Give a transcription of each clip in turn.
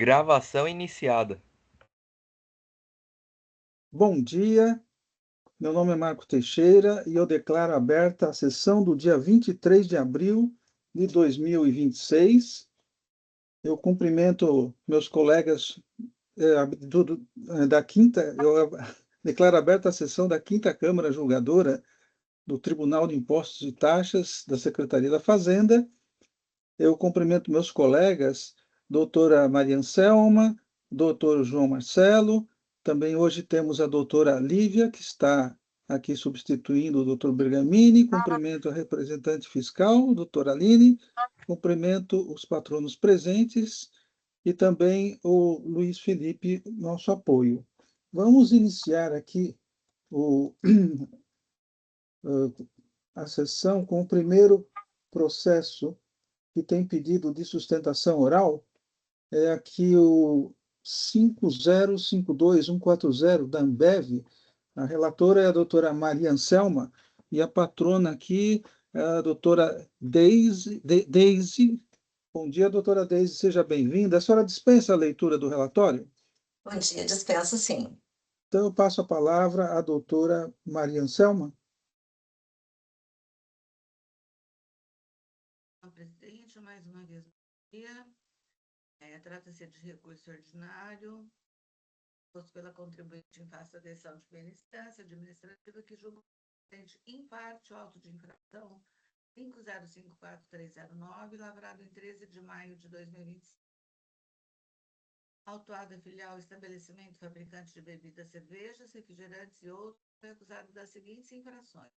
Gravação iniciada. Bom dia, meu nome é Marco Teixeira e eu declaro aberta a sessão do dia 23 de abril de 2026. Eu cumprimento meus colegas da quinta, eu declaro aberta a sessão da quinta Câmara Julgadora do Tribunal de Impostos e Taxas da Secretaria da Fazenda. Eu cumprimento meus colegas, doutora Maria Anselma, doutor João Marcelo. Também hoje temos a doutora Lívia, que está aqui substituindo o doutor Bergamini. Cumprimento a representante fiscal, doutora Aline. Cumprimento os patronos presentes e também o Luiz Felipe, nosso apoio. Vamos iniciar aqui o, a sessão com o primeiro processo que tem pedido de sustentação oral, é aqui o 5052140 da Ambev. A relatora é a doutora Maria Anselma e a patrona aqui é a doutora Deise. Bom dia, doutora Deise, seja bem-vinda. A senhora dispensa a leitura do relatório? Bom dia, dispenso sim. Então, eu passo a palavra à doutora Maria Anselma. Presidente, mais uma vez, bom dia. Trata-se de recurso ordinário, posto pela contribuinte em face da decisão de primeira instância administrativa que julga em parte o auto de infração 5054309, lavrado em 13 de maio de 2025. Autuada filial estabelecimento fabricante de bebidas, cervejas, refrigerantes e outros, foi acusado das seguintes infrações: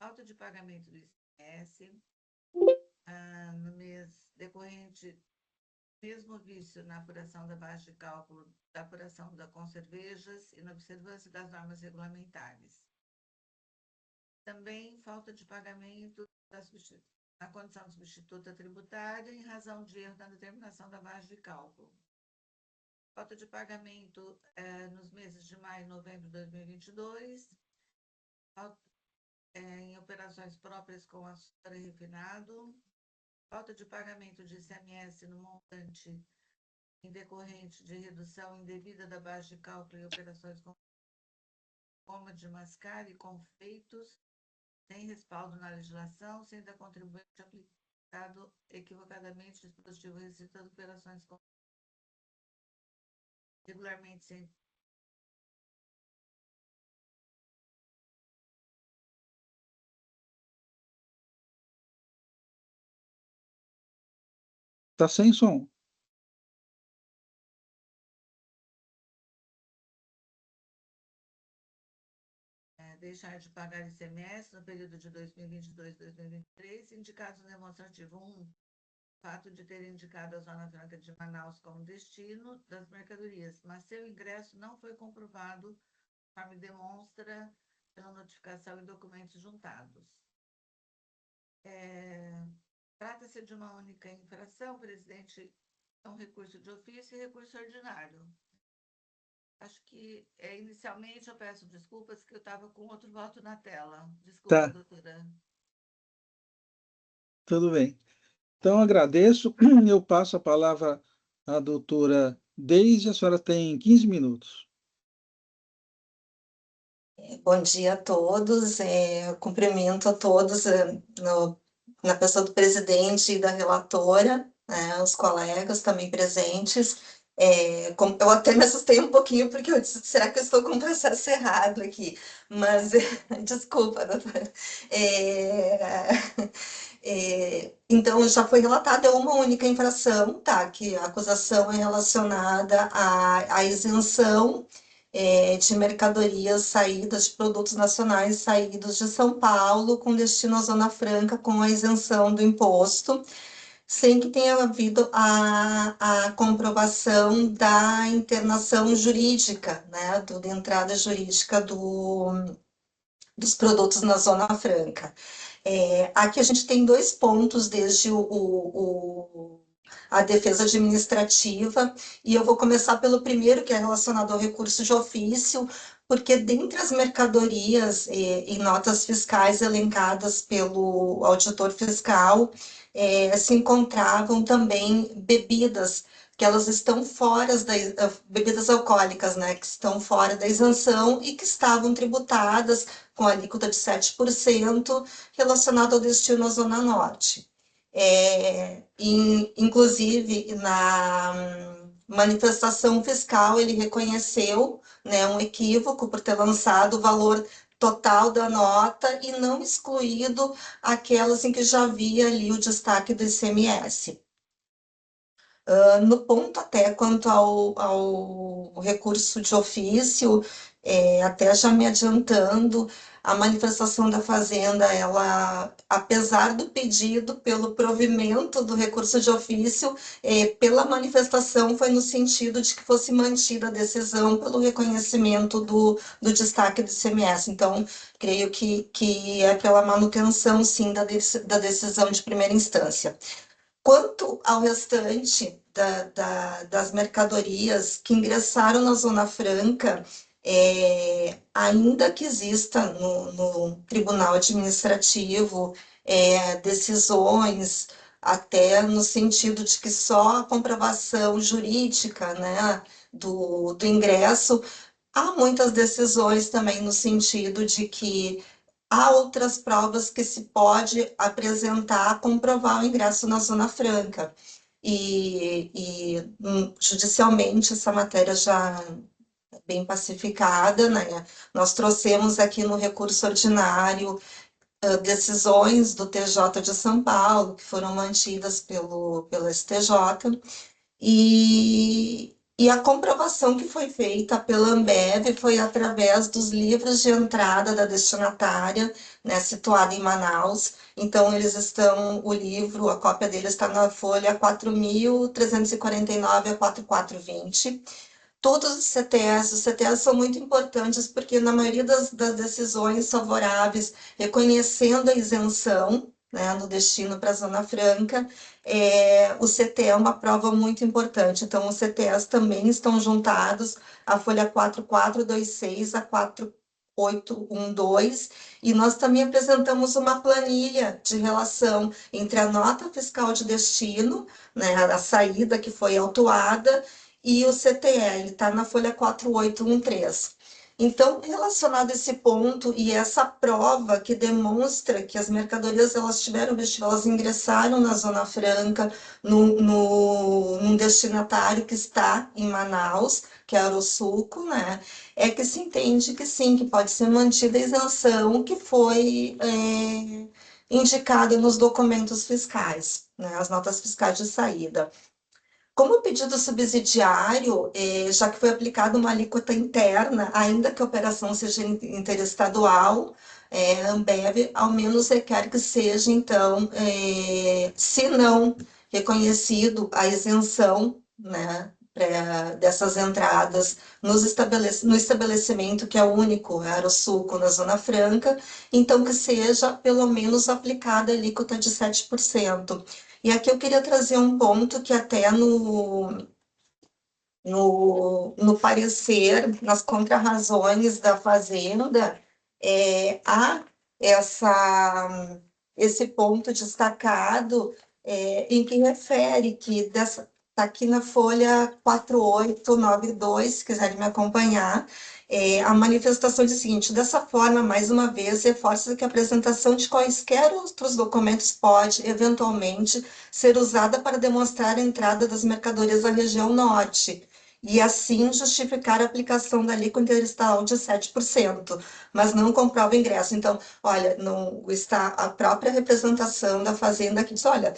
auto de pagamento do ICMS, no mês decorrente, mesmo vício na apuração da base de cálculo da apuração com cervejas e na observância das normas regulamentares. Também falta de pagamento na condição de substituta tributária em razão de erro na determinação da base de cálculo. Falta de pagamento nos meses de maio e novembro de 2022, em operações próprias com açúcar refinado, falta de pagamento de ICMS no montante em decorrente de redução indevida da base de cálculo em operações com goma de mascar e confeitos, sem respaldo na legislação, sendo a contribuinte aplicado equivocadamente o dispositivo restrito das operações com regularmente sem Está sem som. deixar de pagar ICMS no período de 2022 e 2023, indicados no demonstrativo 1, fato de ter indicado a Zona Franca de Manaus como destino das mercadorias, mas seu ingresso não foi comprovado, conforme demonstra pela notificação e documentos juntados. Trata-se de uma única infração, presidente, é um recurso de ofício e recurso ordinário. Acho que, inicialmente, eu peço desculpas que eu estava com outro voto na tela. Desculpa, doutora. Tudo bem. Então, agradeço. Eu passo a palavra à doutora Deise. A senhora tem 15 minutos. Bom dia a todos. Cumprimento a todos na pessoa do presidente e da relatora, os colegas também presentes. Eu até me assustei um pouquinho, porque eu disse, será que eu estou com o processo errado aqui? Mas, desculpa, doutora. Então, já foi relatada uma única infração, tá? Que a acusação é relacionada à isenção de mercadorias saídas, de produtos nacionais saídos de São Paulo com destino à Zona Franca, com a isenção do imposto, sem que tenha havido a comprovação da internação jurídica, né, da entrada jurídica dos produtos na Zona Franca. Aqui a gente tem dois pontos, desde a defesa administrativa, e eu vou começar pelo primeiro, que é relacionado ao recurso de ofício, porque dentre as mercadorias e notas fiscais elencadas pelo auditor fiscal, se encontravam também bebidas que elas estão fora bebidas alcoólicas, né, que estão fora da isenção e que estavam tributadas com alíquota de 7% relacionado ao destino à Zona Norte. Inclusive, na manifestação fiscal, ele reconheceu, né, um equívoco por ter lançado o valor total da nota e não excluído aquelas em que já havia ali o destaque do ICMS. No ponto até quanto ao recurso de ofício, até já me adiantando, a manifestação da Fazenda, ela, apesar do pedido pelo provimento do recurso de ofício, pela manifestação foi no sentido de que fosse mantida a decisão pelo reconhecimento do destaque do ICMS. Então, creio que é pela manutenção, sim, da decisão de primeira instância. Quanto ao restante das mercadorias que ingressaram na Zona Franca, ainda que exista no Tribunal Administrativo decisões, até no sentido de que só a comprovação jurídica, né, do ingresso, há muitas decisões também no sentido de que há outras provas que se pode apresentar, comprovar o ingresso na Zona Franca. Judicialmente, essa matéria já é bem pacificada, né? Nós trouxemos aqui no recurso ordinário decisões do TJ de São Paulo, que foram mantidas pelo STJ, e a comprovação que foi feita pela Ambev foi através dos livros de entrada da destinatária, né, situada em Manaus. Então, o livro, a cópia dele está na folha 4.349 a 4.420. Todos os CTS são muito importantes porque na maioria das decisões favoráveis, reconhecendo a isenção, né, no destino para a Zona Franca, o CTE é uma prova muito importante. Então, os CTS também estão juntados à folha 4426 a 4812, e nós também apresentamos uma planilha de relação entre a nota fiscal de destino, né, a saída que foi autuada, e o CTE, ele está na folha 4813. Então, relacionado a esse ponto e essa prova que demonstra que as mercadorias elas tiveram vestido, elas ingressaram na Zona Franca, num destinatário que está em Manaus, que é a Arosuco, né? É que se entende que sim, que pode ser mantida a isenção que foi indicada nos documentos fiscais, né? As notas fiscais de saída. Como pedido subsidiário, já que foi aplicada uma alíquota interna, ainda que a operação seja interestadual, a Ambev ao menos requer que seja, então, se não reconhecido a isenção, né, dessas entradas no estabelecimento que é único, a Arosuco, na Zona Franca, então que seja pelo menos aplicada a alíquota de 7%. E aqui eu queria trazer um ponto que até no parecer, nas contrarrazões da Fazenda, há esse ponto destacado em que refere que está aqui na folha 4892, se quiserem me acompanhar, a manifestação diz o seguinte: dessa forma, mais uma vez, reforça que a apresentação de quaisquer outros documentos pode, eventualmente, ser usada para demonstrar a entrada das mercadorias à região norte, e assim justificar a aplicação da alíquota interestadual de 7%, mas não comprova o ingresso. Então, olha, não está a própria representação da Fazenda que diz, olha,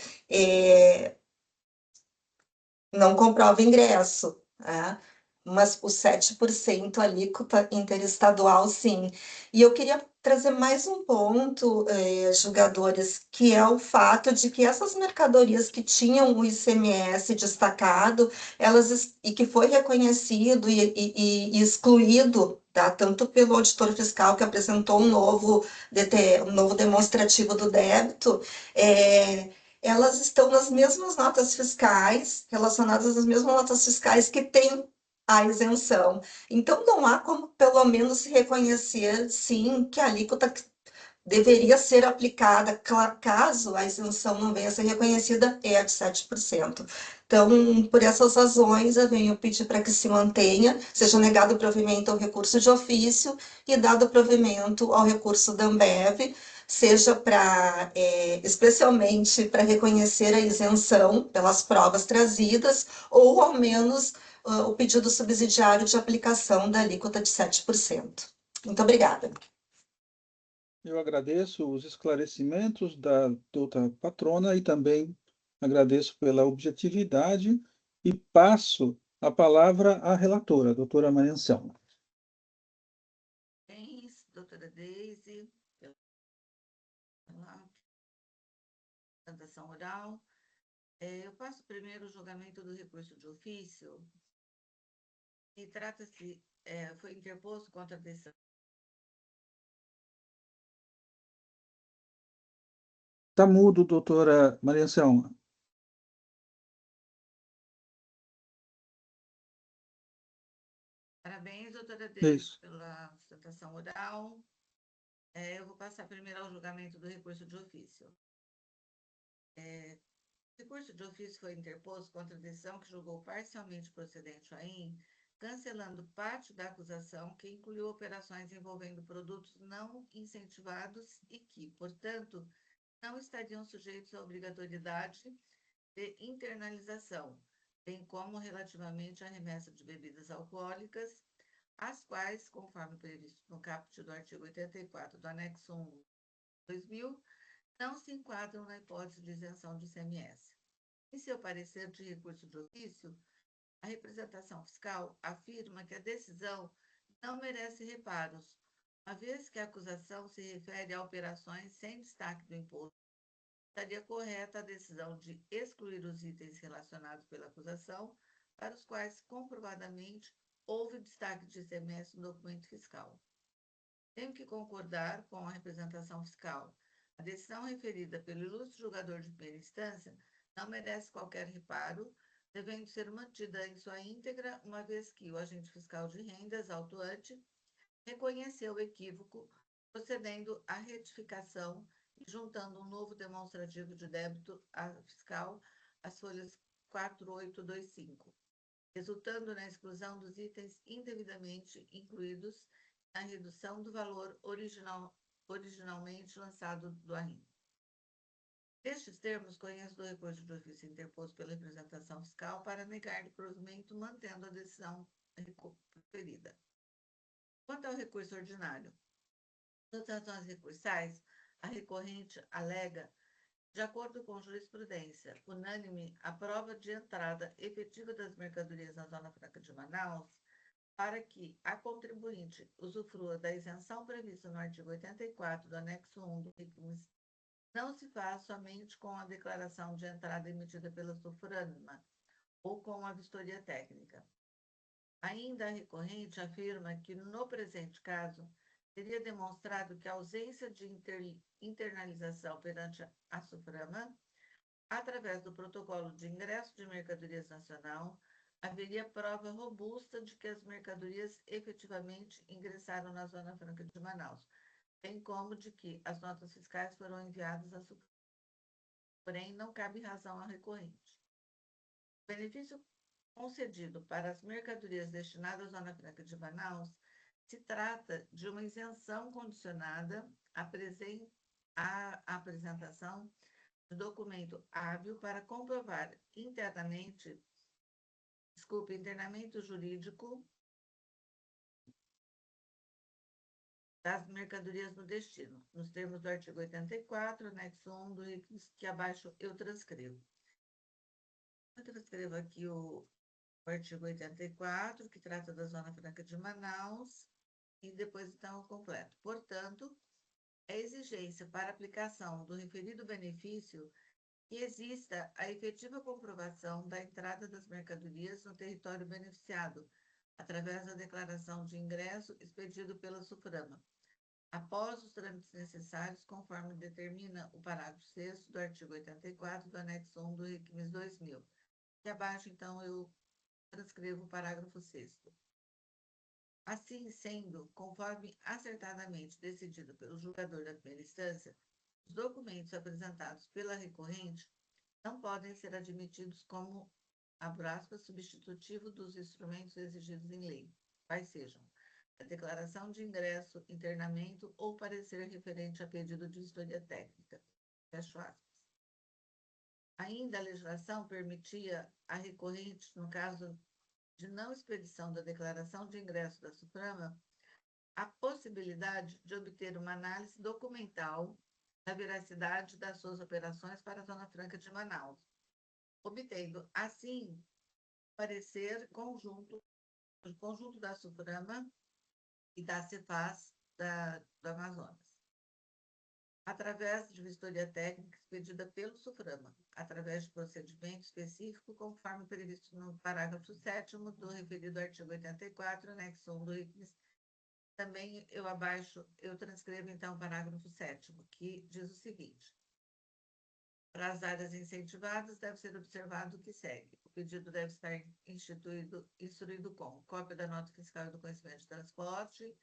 não comprova ingresso, né? Mas o 7% alíquota interestadual, sim. E eu queria trazer mais um ponto, julgadores, que é o fato de que essas mercadorias que tinham o ICMS destacado, e que foi reconhecido e excluído, tá? Tanto pelo auditor fiscal que apresentou um novo demonstrativo do débito, elas estão nas mesmas notas fiscais, relacionadas às mesmas notas fiscais que têm a isenção. Então, não há como, pelo menos, reconhecer, sim, que a alíquota deveria ser aplicada caso a isenção não venha a ser reconhecida, é a de 7%. Então, por essas razões, eu venho pedir para que se mantenha, seja negado o provimento ao recurso de ofício e dado provimento ao recurso da Ambev, seja para, especialmente para reconhecer a isenção pelas provas trazidas, ou ao menos o pedido subsidiário de aplicação da alíquota de 7%. Muito obrigada. Eu agradeço os esclarecimentos da doutora patrona e também agradeço pela objetividade e passo a palavra à relatora, a doutora Maria Anselma. Parabéns, doutora Deise, pela apresentação oral. Eu passo primeiro o julgamento do recurso de ofício. E trata-se, foi interposto contra a decisão. Está mudo, doutora Maria Anselma. Parabéns, doutora Deise, Isso. pela apresentação oral. Eu vou passar primeiro ao julgamento do recurso de ofício. O recurso de ofício foi interposto contra a decisão que julgou parcialmente procedente o AIM, cancelando parte da acusação que incluiu operações envolvendo produtos não incentivados e que, portanto, não estariam sujeitos à obrigatoriedade de internalização, bem como relativamente à remessa de bebidas alcoólicas, as quais, conforme previsto no caput do artigo 84 do anexo 1 de 2000, não se enquadram na hipótese de isenção de ICMS. Em seu parecer de recurso de ofício, a representação fiscal afirma que a decisão não merece reparos, uma vez que a acusação se refere a operações sem destaque do imposto. Estaria correta a decisão de excluir os itens relacionados pela acusação, para os quais comprovadamente houve destaque de ICMS no documento fiscal. Tenho que concordar com a representação fiscal. A decisão referida pelo ilustre julgador de primeira instância não merece qualquer reparo, devendo ser mantida em sua íntegra, uma vez que o agente fiscal de rendas, autuante, reconheceu o equívoco, procedendo à retificação e juntando um novo demonstrativo de débito fiscal às folhas 4825, resultando na exclusão dos itens indevidamente incluídos na redução do valor originalmente lançado do ARRIM. Nestes termos, conheço do recurso de ofício interposto pela representação fiscal para negar o provimento, mantendo a decisão referida. Quanto ao recurso ordinário, nas ações recursais, a recorrente alega, de acordo com jurisprudência unânime, a prova de entrada efetiva das mercadorias na Zona Franca de Manaus, para que a contribuinte usufrua da isenção prevista no artigo 84 do anexo 1 do RICMS, não se faz somente com a declaração de entrada emitida pela SUFRANMA ou com a vistoria técnica. Ainda a recorrente afirma que, no presente caso, teria demonstrado que a ausência de internalização perante a SUFRAMA, através do protocolo de ingresso de mercadorias nacional, haveria prova robusta de que as mercadorias efetivamente ingressaram na Zona Franca de Manaus, bem como de que as notas fiscais foram enviadas à SUFRAMA. Porém, não cabe razão à recorrente. O benefício concedido para as mercadorias destinadas à Zona Franca de Manaus se trata de uma isenção condicionada à apresentação de documento hábil para comprovar internamente o jurídico das mercadorias no destino, nos termos do artigo 84, anexo 1 do RICMS, que abaixo eu transcrevo. Eu transcrevo aqui o artigo 84, que trata da Zona Franca de Manaus, e depois, então, o completo. Portanto, é exigência para aplicação do referido benefício que exista a efetiva comprovação da entrada das mercadorias no território beneficiado, através da declaração de ingresso expedido pela SUFRAMA, após os trâmites necessários, conforme determina o parágrafo 6º do artigo 84 do anexo 1 do RICMS 2000. E abaixo, então, eu transcrevo o parágrafo 6º. Assim sendo, conforme acertadamente decidido pelo julgador da primeira instância, os documentos apresentados pela recorrente não podem ser admitidos como, abre aspas, substitutivo dos instrumentos exigidos em lei, quais sejam a declaração de ingresso, internamento ou parecer referente a pedido de vistoria técnica, fecho aspas. Ainda a legislação permitia à recorrente, no caso de não expedição da declaração de ingresso da SUPRAMA, a possibilidade de obter uma análise documental da veracidade das suas operações para a Zona Franca de Manaus, obtendo, assim, parecer conjunto da SUPRAMA e da Cefaz do Amazonas, através de vistoria técnica expedida pelo SUPRAMA, através de procedimento específico, conforme previsto no parágrafo 7º do referido artigo 84, anexo 1 do IPNIS. Também eu transcrevo então o parágrafo 7º, que diz o seguinte: para as áreas incentivadas, deve ser observado o que segue. O pedido deve estar instruído com cópia da nota fiscal e do conhecimento de transporte,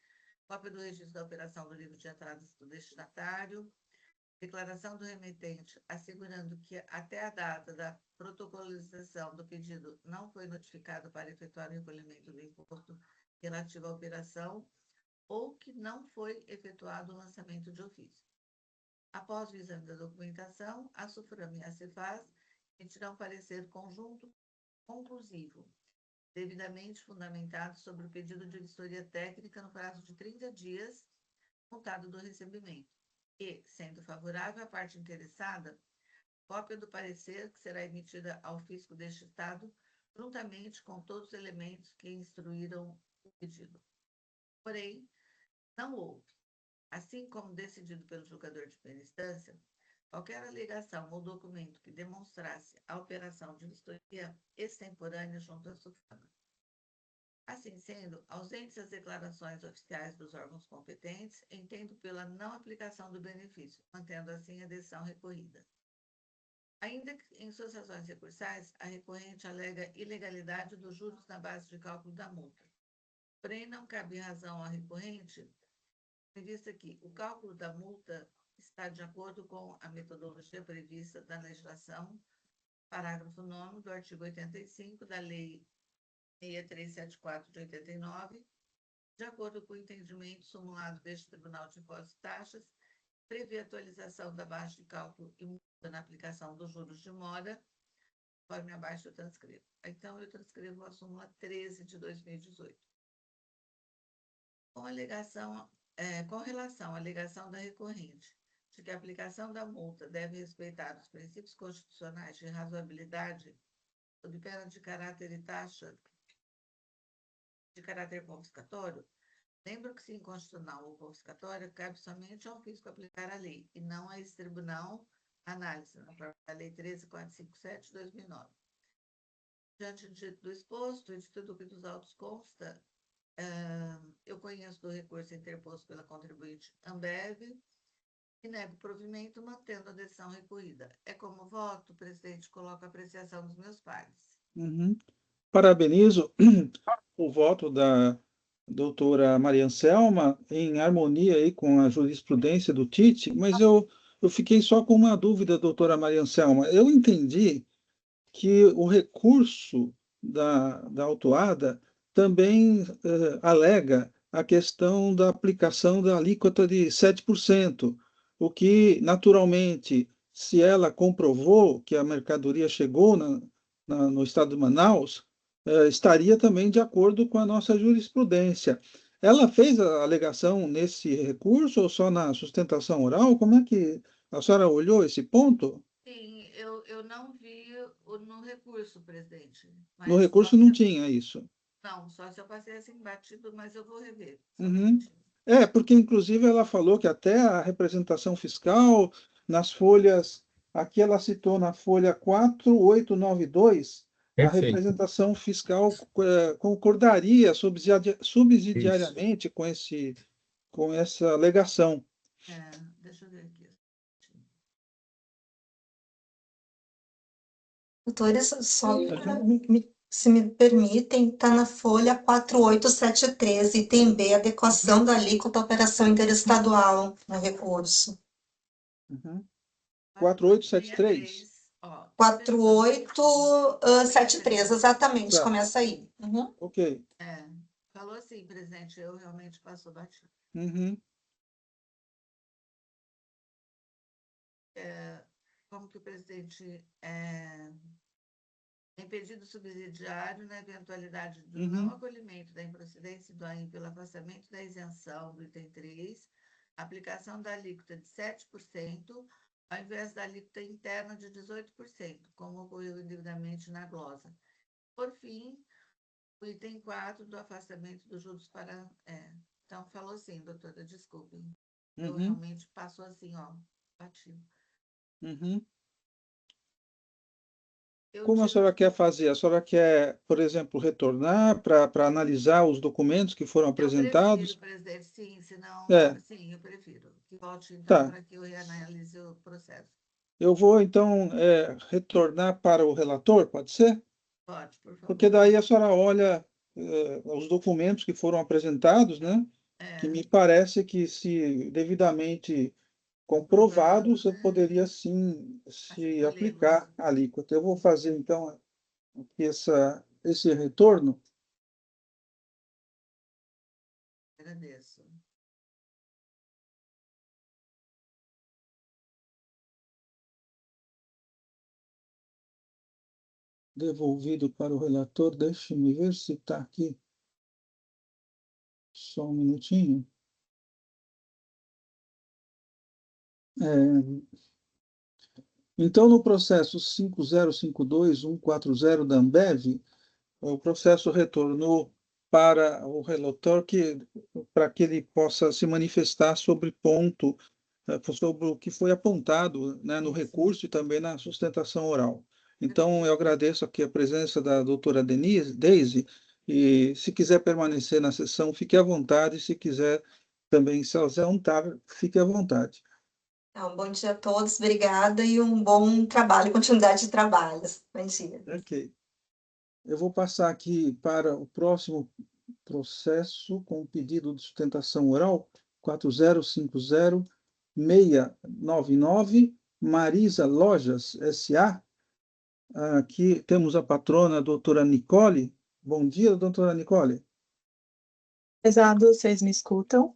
cópia do registro da operação do livro de entradas do destinatário, declaração do remetente assegurando que até a data da protocolização do pedido não foi notificado para efetuar o recolhimento do imposto relativo à operação ou que não foi efetuado o lançamento de ofício. Após o exame da documentação, a SUPRAMA e a Cefaz emitirão parecer conjunto conclusivo, devidamente fundamentado sobre o pedido de vistoria técnica no prazo de 30 dias, contado do recebimento, e, sendo favorável à parte interessada, cópia do parecer que será emitida ao fisco deste Estado, juntamente com todos os elementos que instruíram o pedido. Porém, não houve, assim como decidido pelo julgador de primeira instância, qualquer alegação ou documento que demonstrasse a operação de vistoria extemporânea junto à SUPRAMA. Assim sendo, ausentes as declarações oficiais dos órgãos competentes, entendo pela não aplicação do benefício, mantendo assim a decisão recorrida. Ainda que em suas razões recursais, a recorrente alega ilegalidade dos juros na base de cálculo da multa. Porém, não cabe razão à recorrente, em vista que o cálculo da multa está de acordo com a metodologia prevista da legislação, parágrafo 9º do artigo 85 da Lei 6374 de 89, de acordo com o entendimento sumulado deste Tribunal de Impostos e Taxas, prevê atualização da base de cálculo e multa na aplicação dos juros de mora, conforme abaixo eu transcrevo. Então, eu transcrevo a súmula 13 de 2018. Com relação à alegação da recorrente de que a aplicação da multa deve respeitar os princípios constitucionais de razoabilidade, sob pena de caráter e taxa de caráter confiscatório, lembro que, se inconstitucional ou confiscatória, cabe somente ao fisco aplicar a lei, e não a esse tribunal análise, na própria Lei 13.457 de 2009. Diante do exposto e de tudo que dos autos consta, eu conheço do recurso interposto pela contribuinte Ambev e nego o provimento, mantendo a decisão recorrida. É como voto, o presidente coloca a apreciação dos meus pares. Parabenizo o voto da doutora Maria Anselma em harmonia aí com a jurisprudência do TIT, mas eu fiquei só com uma dúvida, doutora Maria Anselma. Eu entendi que o recurso da autuada também alega a questão da aplicação da alíquota de 7%, o que, naturalmente, se ela comprovou que a mercadoria chegou no estado de Manaus, estaria também de acordo com a nossa jurisprudência. Ela fez a alegação nesse recurso ou só na sustentação oral? Como é que a senhora olhou esse ponto? Sim, eu não vi no recurso, presidente. No recurso não tinha isso. Não, só se eu passei assim batido, mas eu vou rever. Porque inclusive ela falou que até a representação fiscal nas folhas, aqui ela citou na folha 4892, a representação fiscal concordaria subsidiariamente com essa alegação. Deixa eu ver aqui. Doutores, só Se me permitem, está na folha 4873, item B, adequação da alíquota à operação interestadual no recurso. Uhum. 4873. 4863. Ó, 4873, exatamente, Tá. começa aí. Uhum. Ok. Falou assim, presidente, eu realmente passo batido. Uhum. Como que o presidente tem pedido subsidiário na eventualidade do não acolhimento da improcedência do AIM pelo afastamento da isenção do item 3, aplicação da alíquota de 7%, ao invés da alíquota interna de 18%, como ocorreu indevidamente na glosa. Por fim, o item 4 do afastamento dos juros para... Então, falou assim, doutora, desculpem. Eu realmente passo assim, ó, batido. Uhum. Como a senhora quer fazer? A senhora quer, por exemplo, retornar para analisar os documentos que foram apresentados? Eu prefiro, presidente, sim, senão... Sim, eu prefiro. Que volte, então, Tá. para que eu reanalise o processo. Eu vou, então, retornar para o relator, pode ser? Pode, por favor. Porque daí a senhora olha os documentos que foram apresentados, né? Que me parece que, se devidamente comprovados, eu poderia, sim, se aplicar a alíquota. Eu vou fazer, então, aqui esse retorno. Agradeço. Devolvido para o relator. Deixe-me ver se está aqui. Só um minutinho. Então, no processo 5052.140 da Ambev, o processo retornou para o relator para que ele possa se manifestar sobre sobre o que foi apontado, né, no recurso e também na sustentação oral. Então, eu agradeço aqui a presença da doutora Deise, e se quiser permanecer na sessão, fique à vontade, se quiser também se ausentar, fique à vontade. Então, bom dia a todos, obrigada e um bom trabalho, continuidade de trabalhos. Bom dia. Ok. Eu vou passar aqui para o próximo processo com pedido de sustentação oral 4050-699, Marisa Lojas, S.A. Aqui temos a patrona, a doutora Nicole. Bom dia, doutora Nicole. Prezado, vocês me escutam?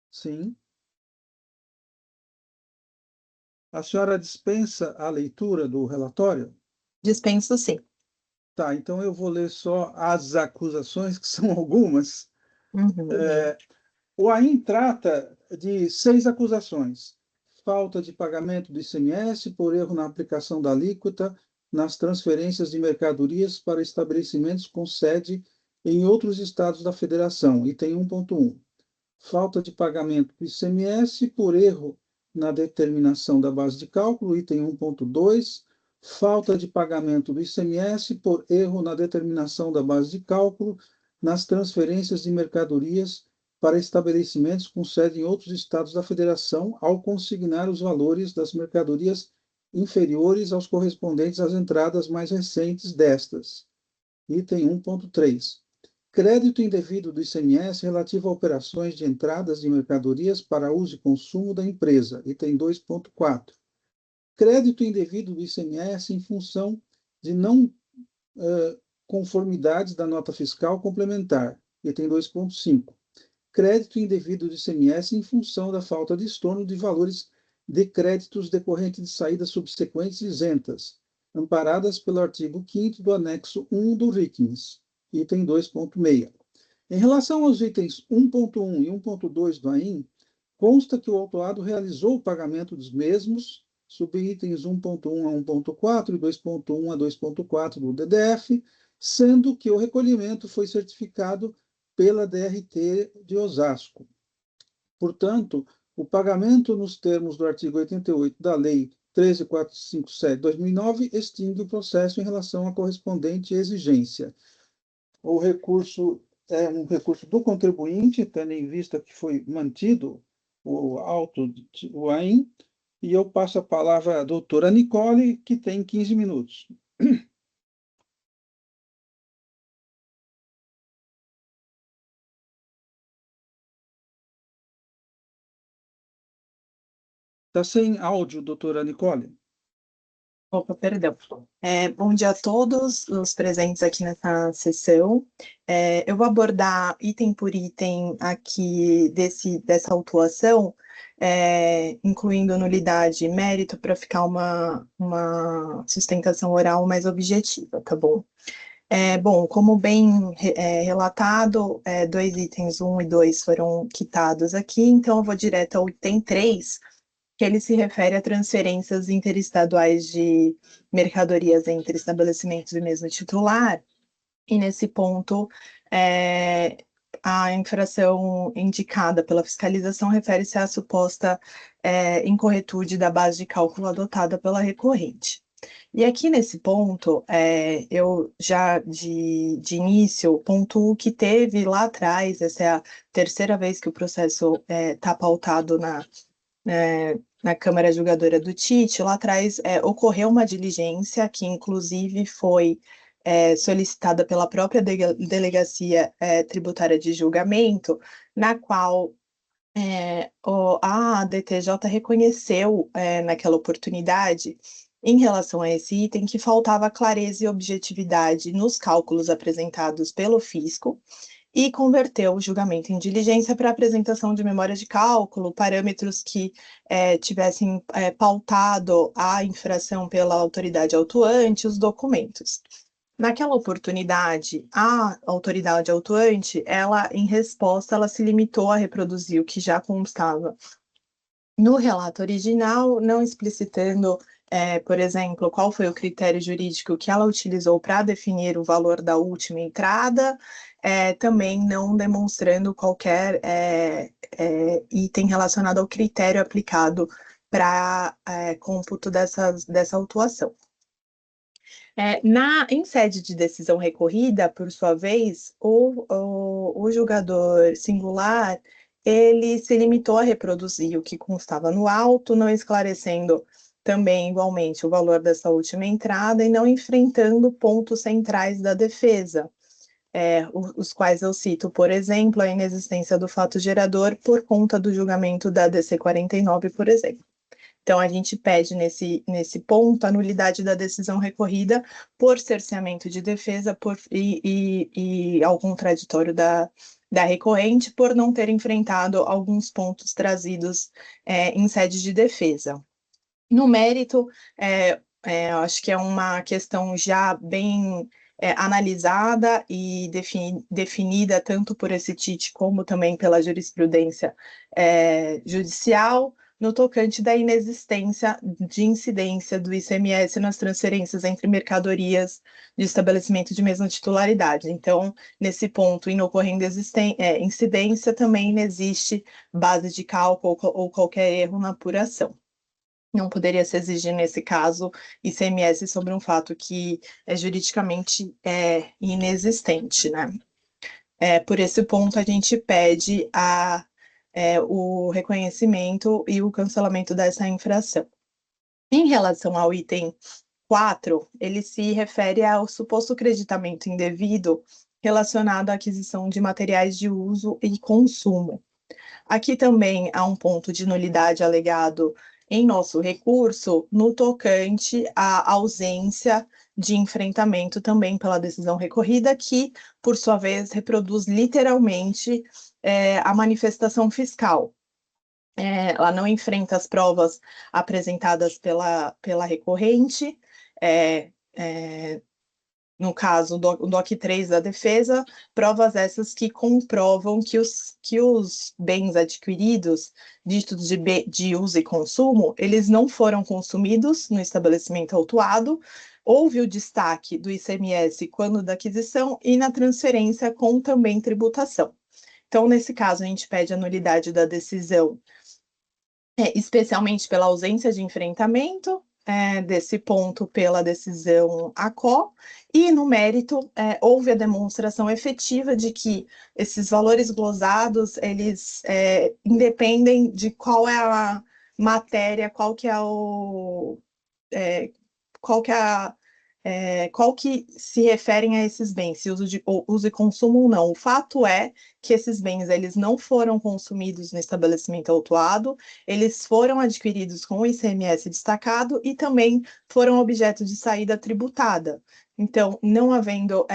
Sim. A senhora dispensa a leitura do relatório? Dispenso, sim. Tá, então eu vou ler só as acusações, que são algumas. O AIM trata de 6 acusações: falta de pagamento do ICMS por erro na aplicação da alíquota nas transferências de mercadorias para estabelecimentos com sede em outros estados da Federação, item 1.1. Falta de pagamento do ICMS por erro na determinação da base de cálculo, item 1.2. Falta de pagamento do ICMS por erro na determinação da base de cálculo nas transferências de mercadorias para estabelecimentos com sede em outros estados da Federação, ao consignar os valores das mercadorias inferiores aos correspondentes às entradas mais recentes destas. Item 1.3. Crédito indevido do ICMS relativo a operações de entradas de mercadorias para uso e consumo da empresa. Item 2.4. Crédito indevido do ICMS em função de não conformidades da nota fiscal complementar. Item 2.5. Crédito indevido do ICMS em função da falta de estorno de valores de créditos decorrente de saídas subsequentes isentas, amparadas pelo artigo 5º do anexo 1 do RICMES, item 2.6. Em relação aos itens 1.1 e 1.2 do AIM, consta que o autuado realizou o pagamento dos mesmos, subitens 1.1 a 1.4 e 2.1 a 2.4 do DDF, sendo que o recolhimento foi certificado pela DRT de Osasco. Portanto, o pagamento nos termos do artigo 88 da Lei 13.457/2009 extingue o processo em relação à correspondente exigência. O recurso é um recurso do contribuinte, tendo em vista que foi mantido o AIM, e eu passo a palavra à doutora Nicole, que tem 15 minutos. Está sem áudio, doutora Nicole. Opa, perdão. Bom dia a todos os presentes aqui nessa sessão. Eu vou abordar item por item aqui dessa autuação, incluindo nulidade e mérito, para ficar uma sustentação oral mais objetiva, tá bom? Bom, como bem relatado, 2 itens 1 e 2 foram quitados aqui, então eu vou direto ao item 3, que ele se refere a transferências interestaduais de mercadorias entre estabelecimentos do mesmo titular, e nesse ponto, a infração indicada pela fiscalização refere-se à suposta incorretude da base de cálculo adotada pela recorrente. E aqui nesse ponto, eu já de início pontuo que teve lá atrás, essa é a terceira vez que o processo está pautado na Câmara Julgadora do TIT, lá atrás ocorreu uma diligência que inclusive foi solicitada pela própria Delegacia Tributária de Julgamento, na qual a DTJ reconheceu naquela oportunidade, em relação a esse item, que faltava clareza e objetividade nos cálculos apresentados pelo fisco, e converteu o julgamento em diligência para apresentação de memória de cálculo, parâmetros que tivessem pautado a infração pela autoridade autuante, os documentos. Naquela oportunidade, a autoridade autuante, em resposta, ela se limitou a reproduzir o que já constava no relato original, não explicitando, por exemplo, qual foi o critério jurídico que ela utilizou para definir o valor da última entrada, também não demonstrando qualquer item relacionado ao critério aplicado para cômputo dessa autuação. Em sede de decisão recorrida, por sua vez, o julgador singular, ele se limitou a reproduzir o que constava no auto, não esclarecendo também igualmente o valor dessa última entrada e não enfrentando pontos centrais da defesa, os quais eu cito, por exemplo, a inexistência do fato gerador por conta do julgamento da DC 49, por exemplo. Então, a gente pede nesse ponto a nulidade da decisão recorrida por cerceamento de defesa e ao contraditório da recorrente por não ter enfrentado alguns pontos trazidos em sede de defesa. No mérito, acho que é uma questão já bem analisada e definida tanto por esse TIT como também pela jurisprudência judicial, no tocante da inexistência de incidência do ICMS nas transferências entre mercadorias de estabelecimento de mesma titularidade. Então, nesse ponto, inocorrendo incidência, também não existe base de cálculo ou qualquer erro na apuração. Não poderia se exigir, nesse caso, ICMS sobre um fato que juridicamente é inexistente, né? Por esse ponto, a gente pede o reconhecimento e o cancelamento dessa infração. Em relação ao item 4, ele se refere ao suposto creditamento indevido relacionado à aquisição de materiais de uso e consumo. Aqui também há um ponto de nulidade alegado em nosso recurso no tocante à ausência de enfrentamento também pela decisão recorrida, que, por sua vez, reproduz literalmente a manifestação fiscal. Ela não enfrenta as provas apresentadas pela recorrente, no caso do DOC 3 da defesa, provas essas que comprovam que os bens adquiridos, ditos de uso e consumo, eles não foram consumidos no estabelecimento autuado, houve o destaque do ICMS quando da aquisição e na transferência com também tributação. Então, nesse caso, a gente pede a nulidade da decisão, especialmente pela ausência de enfrentamento, desse ponto pela decisão ACO, e no mérito houve a demonstração efetiva de que esses valores glosados, eles independem de qual é a matéria, qual que é qual que se referem a esses bens, se uso e consumo ou não. O fato é que esses bens eles não foram consumidos no estabelecimento autuado, eles foram adquiridos com o ICMS destacado e também foram objeto de saída tributada. Então, não havendo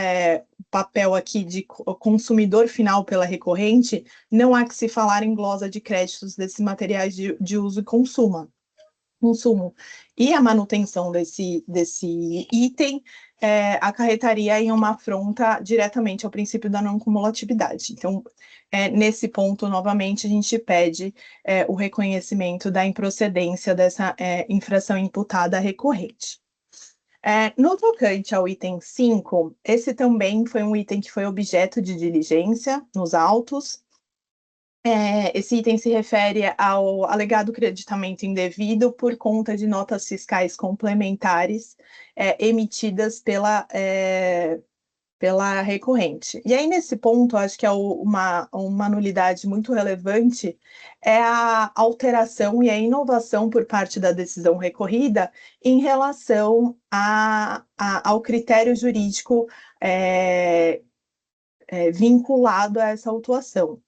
papel aqui de consumidor final pela recorrente, não há que se falar em glosa de créditos desses materiais de uso e consumo. E a manutenção desse item acarretaria em uma afronta diretamente ao princípio da não cumulatividade. Então, nesse ponto, novamente, a gente pede o reconhecimento da improcedência dessa infração imputada recorrente. No tocante ao item 5, esse também foi um item que foi objeto de diligência nos autos. Esse item se refere ao alegado creditamento indevido por conta de notas fiscais complementares emitidas pela recorrente. E aí, nesse ponto, acho que uma nulidade muito relevante é a alteração e a inovação por parte da decisão recorrida em relação ao critério jurídico vinculado a essa autuação.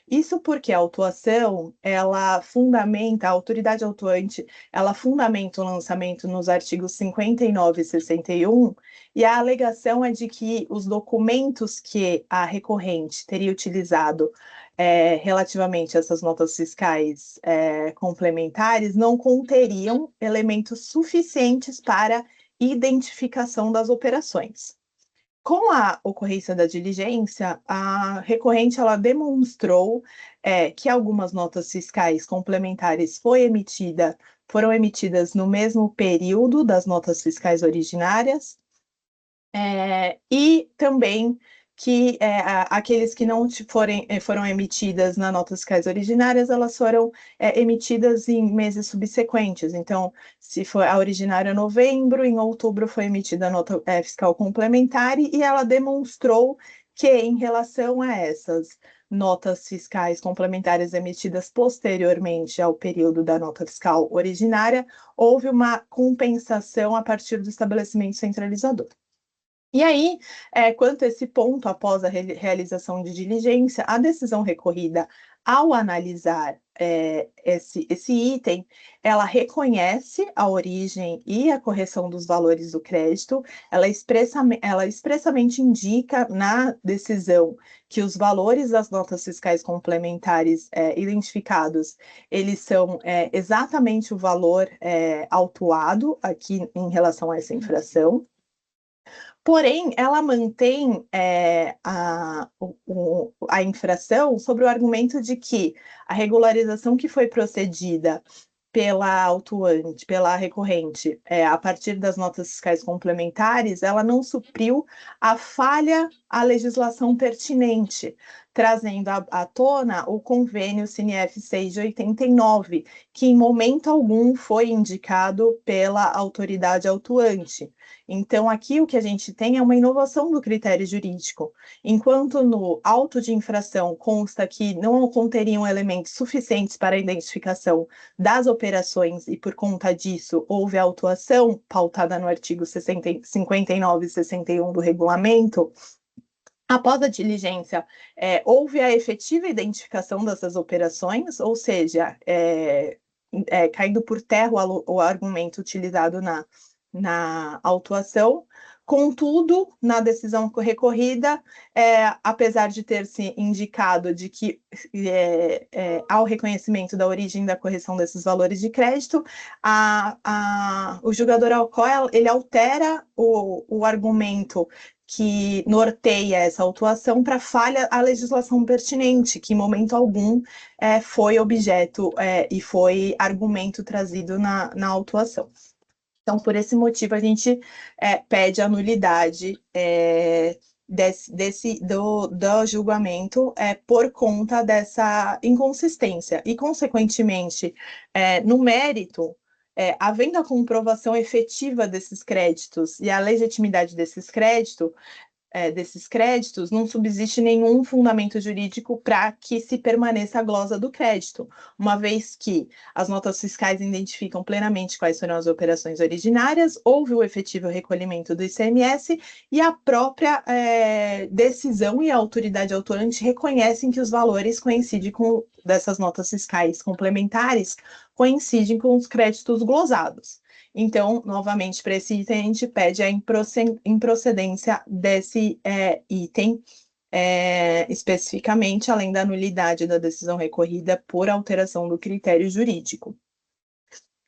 Isso porque a autuação, a autoridade autuante, ela fundamenta o lançamento nos artigos 59 e 61, e a alegação é de que os documentos que a recorrente teria utilizado relativamente a essas notas fiscais complementares não conteriam elementos suficientes para identificação das operações. Com a ocorrência da diligência, a recorrente ela demonstrou que algumas notas fiscais complementares foram emitidas no mesmo período das notas fiscais originárias, e também que aqueles que não foram emitidas nas notas fiscais originárias, elas foram emitidas em meses subsequentes. Então, se for a originária em novembro, em outubro foi emitida a nota fiscal complementar, e ela demonstrou que, em relação a essas notas fiscais complementares emitidas posteriormente ao período da nota fiscal originária, houve uma compensação a partir do estabelecimento centralizador. E aí, quanto a esse ponto, após a realização de diligência, a decisão recorrida, ao analisar esse item, ela reconhece a origem e a correção dos valores do crédito, ela expressamente indica na decisão que os valores das notas fiscais complementares identificados, eles são exatamente o valor autuado aqui em relação a essa infração. Porém, ela mantém a infração sobre o argumento de que a regularização que foi procedida pela autuante, pela recorrente, a partir das notas fiscais complementares, ela não supriu a falha à legislação pertinente, trazendo à tona o convênio CNF 6 de 89, que em momento algum foi indicado pela autoridade autuante. Então, aqui o que a gente tem é uma inovação do critério jurídico. Enquanto no auto de infração consta que não conteriam elementos suficientes para a identificação das operações e, por conta disso, houve a autuação pautada no artigo 59 e 61 do regulamento, após a diligência, houve a efetiva identificação dessas operações, ou seja, caindo por terra o argumento utilizado na autuação. Contudo, na decisão recorrida, apesar de ter se indicado de que ao reconhecimento da origem da correção desses valores de crédito, o julgador Alcoa, ele altera o argumento que norteia essa autuação para falha à legislação pertinente, que em momento algum foi objeto e foi argumento trazido na autuação. Então, por esse motivo, a gente pede a nulidade do julgamento por conta dessa inconsistência. E, consequentemente, no mérito, havendo a comprovação efetiva desses créditos e a legitimidade desses créditos, desses créditos, não subsiste nenhum fundamento jurídico para que se permaneça a glosa do crédito, uma vez que as notas fiscais identificam plenamente quais foram as operações originárias, houve o efetivo recolhimento do ICMS e a própria decisão e a autoridade autuante reconhecem que os valores coincidem com dessas notas fiscais complementares, coincidem com os créditos glosados. Então, novamente, para esse item, a gente pede a improcedência desse item, especificamente, além da nulidade da decisão recorrida por alteração do critério jurídico.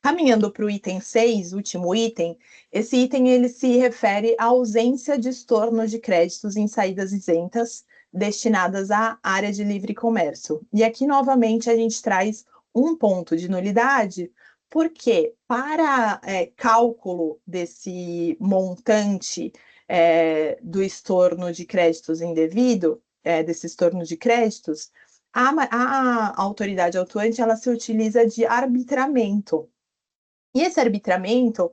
Caminhando para o item 6, último item, esse item ele se refere à ausência de estorno de créditos em saídas isentas destinadas à área de livre comércio. E aqui, novamente, a gente traz um ponto de nulidade, porque para cálculo desse montante do estorno de créditos indevido, desse estorno de créditos, a autoridade autuante ela se utiliza de arbitramento. E esse arbitramento,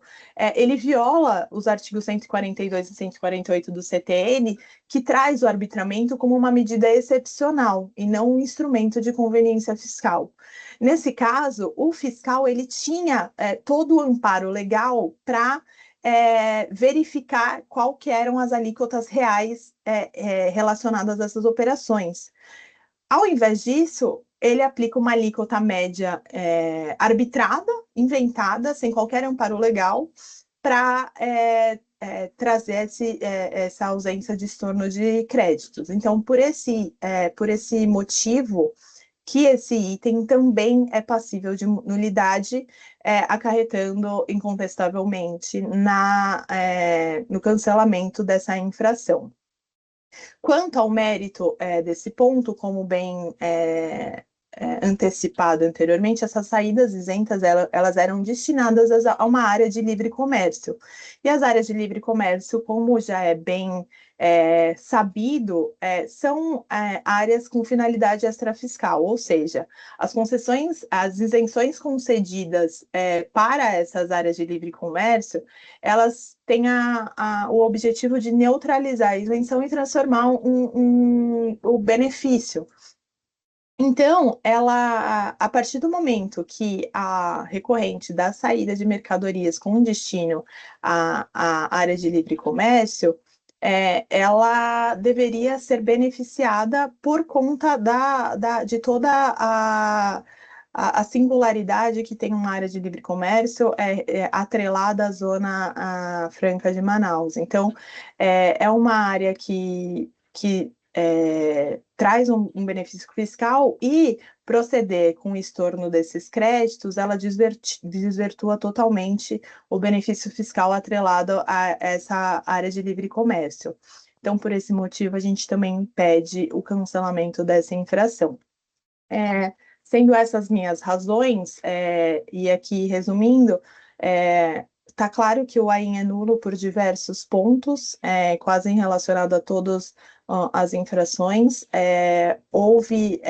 ele viola os artigos 142 e 148 do CTN, que traz o arbitramento como uma medida excepcional e não um instrumento de conveniência fiscal. Nesse caso, o fiscal ele tinha todo o amparo legal para verificar qual que eram as alíquotas reais relacionadas a essas operações. Ao invés disso, ele aplica uma alíquota média arbitrada, inventada, sem qualquer amparo legal, para trazer essa ausência de estorno de créditos. Então, por esse motivo, que esse item também é passível de nulidade, acarretando incontestavelmente no cancelamento dessa infração. Quanto ao mérito desse ponto, como bem antecipado anteriormente, essas saídas isentas elas eram destinadas a uma área de livre comércio. E as áreas de livre comércio, como já é bem sabido, são áreas com finalidade extrafiscal, ou seja, as isenções concedidas para essas áreas de livre comércio, elas têm o objetivo de neutralizar a isenção e transformar o benefício. Então, a partir do momento que a recorrente da saída de mercadorias com destino à área de livre comércio, ela deveria ser beneficiada por conta de toda a singularidade que tem uma área de livre comércio atrelada à Zona Franca de Manaus. Então, é uma área que traz um benefício fiscal, e proceder com o estorno desses créditos, ela desvirtua totalmente o benefício fiscal atrelado a essa área de livre comércio. Então, por esse motivo, a gente também pede o cancelamento dessa infração. Sendo essas minhas razões, e aqui resumindo, está claro que o AIN é nulo por diversos pontos, quase relacionado a todas as infrações. Houve